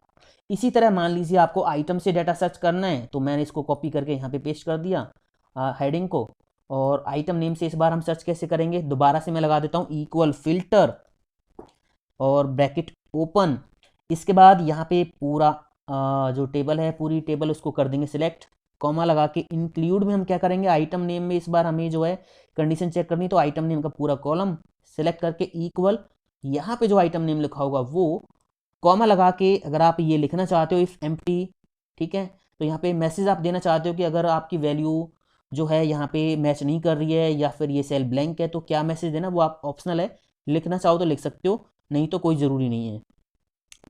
इसी तरह मान लीजिए आपको आइटम से डाटा सर्च करना है तो मैंने इसको कॉपी करके यहाँ पे पेस्ट कर दिया हेडिंग को, और आइटम नेम से इस बार हम सर्च कैसे करेंगे, दोबारा से मैं लगा देता हूँ इक्वल फिल्टर और ब्रैकेट ओपन। इसके बाद यहाँ पे पूरा जो टेबल है पूरी टेबल उसको कर देंगे सिलेक्ट, कॉमा लगा के इंक्लूड में हम क्या करेंगे, आइटम नेम में इस बार हमें जो है कंडीशन चेक करनी, तो आइटम नेम का पूरा कॉलम सेलेक्ट करके इक्वल, यहाँ पे जो आइटम नेम लिखा होगा वो कॉमा लगा के, अगर आप ये लिखना चाहते हो इफ एम्प्टी, ठीक है, तो यहाँ पे मैसेज आप देना चाहते हो कि अगर आपकी वैल्यू जो है यहाँ पे मैच नहीं कर रही है या फिर ये सेल ब्लैंक है तो क्या मैसेज देना, वो आप ऑप्शनल है, लिखना चाहो तो लिख सकते हो, नहीं तो कोई ज़रूरी नहीं है।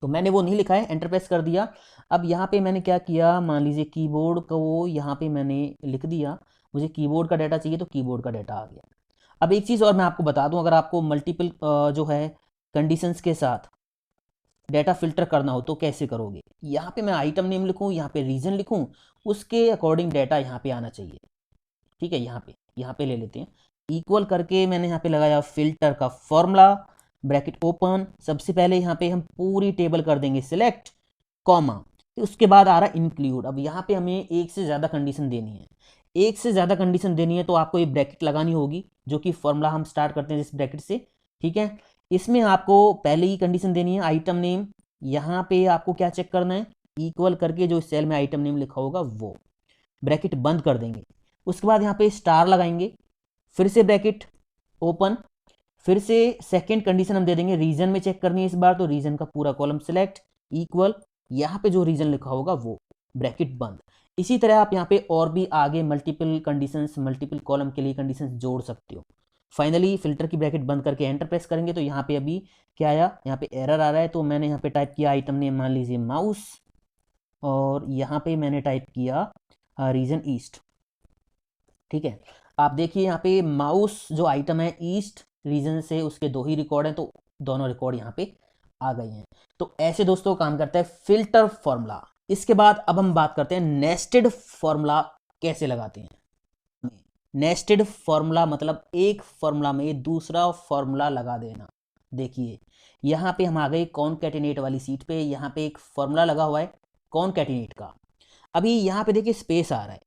तो मैंने वो नहीं लिखा है, एंटर प्रेस कर दिया। अब यहाँ पे मैंने क्या किया, मान लीजिए कीबोर्ड को यहाँ पे मैंने लिख दिया, मुझे कीबोर्ड का डाटा चाहिए तो कीबोर्ड का डाटा आ गया। अब एक चीज़ और मैं आपको बता दूं, अगर आपको मल्टीपल जो है कंडीशंस के साथ डाटा फिल्टर करना हो तो कैसे करोगे। यहाँ पे मैं आइटम नेम लिखूँ, यहाँ पे रीजन लिखूँ, उसके अकॉर्डिंग डाटा यहाँ पे आना चाहिए। ठीक है, यहाँ पे ले लेते हैं, इक्वल करके मैंने यहाँ पे लगाया फिल्टर का फॉर्मूला, ब्रैकेट ओपन, सबसे पहले यहाँ पे हम पूरी टेबल कर देंगे सिलेक्ट, कॉमा, उसके बाद आ रहा है इंक्लूड। अब यहाँ पे हमें एक से ज़्यादा कंडीशन देनी है, एक से ज़्यादा कंडीशन देनी है तो आपको ये ब्रैकेट लगानी होगी, जो कि फॉर्मूला हम स्टार्ट करते हैं इस ब्रैकेट से। ठीक है, इसमें आपको पहले ही कंडीशन देनी है आइटम नेम, यहाँ पे आपको क्या चेक करना है, इक्वल करके जो सेल में आइटम नेम लिखा होगा वो, ब्रैकेट बंद कर देंगे। उसके बाद यहाँ पे स्टार लगाएंगे, फिर से ब्रैकेट ओपन, फिर से सेकेंड कंडीशन हम दे देंगे, रीजन में चेक करनी है इस बार, तो रीजन का पूरा कॉलम सिलेक्ट, इक्वल, यहाँ पे जो रीजन लिखा होगा वो, ब्रैकेट बंद। इसी तरह आप यहाँ पे और भी आगे मल्टीपल कंडीशंस, मल्टीपल कॉलम के लिए कंडीशंस जोड़ सकते हो। फाइनली फिल्टर की ब्रैकेट बंद करके एंटर प्रेस करेंगे तो यहाँ पे अभी क्या आया, यहाँ पे एरर आ रहा है, तो मैंने यहाँ पे टाइप किया आइटम नेम मान लीजिए माउस, और यहाँ पे मैंने टाइप किया रीजन ईस्ट। ठीक है, आप देखिए यहाँ पे माउस जो आइटम है ईस्ट रीजन से उसके 2 ही रिकॉर्ड हैं, तो दोनों रिकॉर्ड यहाँ पे आ गए हैं। तो ऐसे दोस्तों काम करता है फिल्टर फॉर्मूला। इसके बाद अब हम बात करते हैं नेस्टेड फॉर्मूला कैसे लगाते हैं। नेस्टेड फॉर्मूला मतलब एक फॉर्मूला में दूसरा फॉर्मूला लगा देना। देखिए यहाँ पे हम आ गए कॉनकैटिनेट वाली सीट पे, यहाँ पे एक फॉर्मूला लगा हुआ है कॉनकैटिनेट का। अभी यहाँ पे देखिए स्पेस आ रहा है,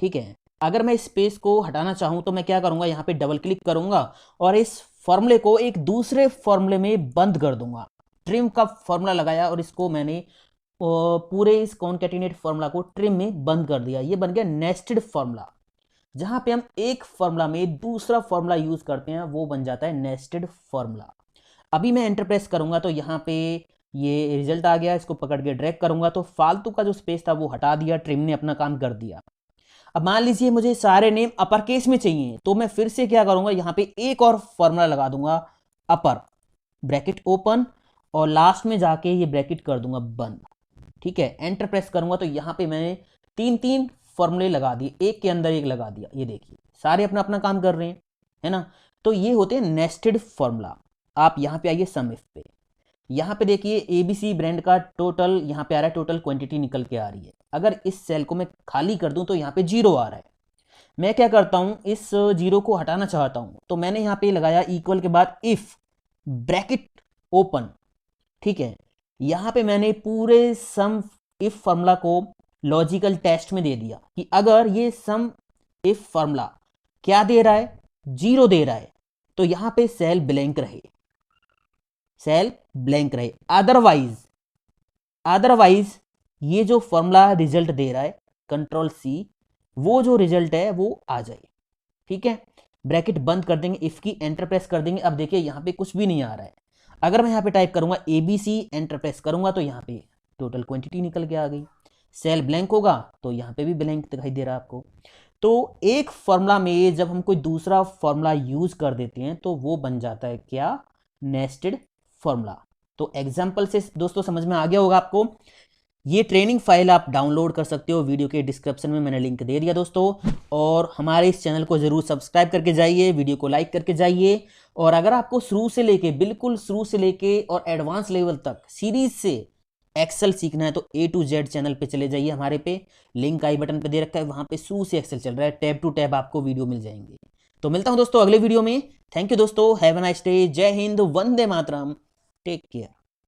ठीक है, अगर मैं स्पेस को हटाना चाहूं तो मैं क्या करूंगा, यहाँ पे डबल क्लिक करूंगा और इस फॉर्मूले को एक दूसरे फॉर्मूले में बंद कर दूंगा। ट्रिम का फॉर्मूला लगाया और इसको मैंने पूरे इस कॉनकैटिनेट फॉर्मूला को ट्रिम में बंद कर दिया। ये बन गया नेस्टेड फॉर्मूला। जहां पे हम एक फॉर्मूला में दूसरा फॉर्मूला यूज करते हैं वो बन जाता है नेस्टेड फॉर्मूला। अभी मैं एंटर प्रेस करूंगा तो यहाँ पे ये रिजल्ट आ गया, इसको पकड़ के ड्रैग करूंगा तो फालतू का जो स्पेस था वो हटा दिया, ट्रिम ने अपना काम कर दिया। अब मान लीजिए मुझे सारे नेम अपर केस में चाहिए तो मैं फिर से क्या करूंगा, यहाँ पे एक और फॉर्मूला लगा दूंगा अपर, ब्रैकेट ओपन, और लास्ट में जाके ये ब्रैकेट कर दूंगा बंद। ठीक है, एंटर प्रेस करूंगा तो यहाँ पे मैंने 3 फॉर्मूले लगा दिए, एक के अंदर एक लगा दिया, ये देखिए सारे अपना अपना काम कर रहे हैं, है ना। तो ये होते हैं नेस्टेड फॉर्मूला। आप यहाँ पे आइए सम इफ पे, यहाँ पे देखिए ABC ब्रांड का टोटल यहाँ पे आ रहा है, टोटल क्वांटिटी निकल के आ रही है। अगर इस सेल को मैं खाली कर दूं तो यहाँ पे 0 आ रहा है। मैं क्या करता हूँ, इस 0 को हटाना चाहता हूँ, तो मैंने यहाँ पे लगाया इक्वल के बाद इफ ब्रैकेट ओपन, ठीक है। यहाँ पे मैंने पूरे सम इफ फॉर्मूला को लॉजिकल टेस्ट में दे दिया कि अगर ये सम इफ फॉर्मूला क्या दे रहा है, 0 दे रहा है, तो यहाँ पे सेल ब्लैंक रहे, सेल ब्लैंक रहे। अदरवाइज ये जो फॉर्मूला रिजल्ट दे रहा है कंट्रोल C, वो जो रिजल्ट है वो आ जाए, ठीक है। ब्रैकेट बंद कर देंगे, इफ की एंटर प्रेस कर देंगे। अब देखिए यहाँ पे कुछ भी नहीं आ रहा है। अगर मैं यहाँ पे टाइप करूंगा ABC, एंटर प्रेस करूंगा तो यहाँ पे टोटल क्वांटिटी निकल के आ गई। सेल ब्लैंक होगा तो यहाँ पे भी ब्लैंक दिखाई दे रहा है आपको। तो एक फॉर्मूला में जब हम कोई दूसरा फॉर्मूला यूज कर देते हैं तो वो बन जाता है क्या, नेस्टेड फॉर्मूला। तो एग्जाम्पल से दोस्तों समझ में आ गया होगा आपको। ये ट्रेनिंग फाइल आप डाउनलोड कर सकते हो, वीडियो के डिस्क्रिप्शन में मैंने लिंक दे दिया दोस्तों। और हमारे इस चैनल को जरूर सब्सक्राइब करके जाइए, वीडियो को लाइक करके जाइए। और अगर आपको शुरू से लेके, बिल्कुल शुरू से लेके और एडवांस लेवल तक सीरीज से एक्सेल सीखना है तो A to Z चैनल पे चले जाइए, हमारे पे लिंक आई बटन पे दे रखा है, वहां पे शुरू से एक्सेल चल रहा है, टैब टू टैब आपको वीडियो मिल जाएंगे। तो मिलता हूं दोस्तों अगले वीडियो में। थैंक यू दोस्तों, हैव अ नाइस डे, जय हिंद, वंदे मातरम, टेक केयर।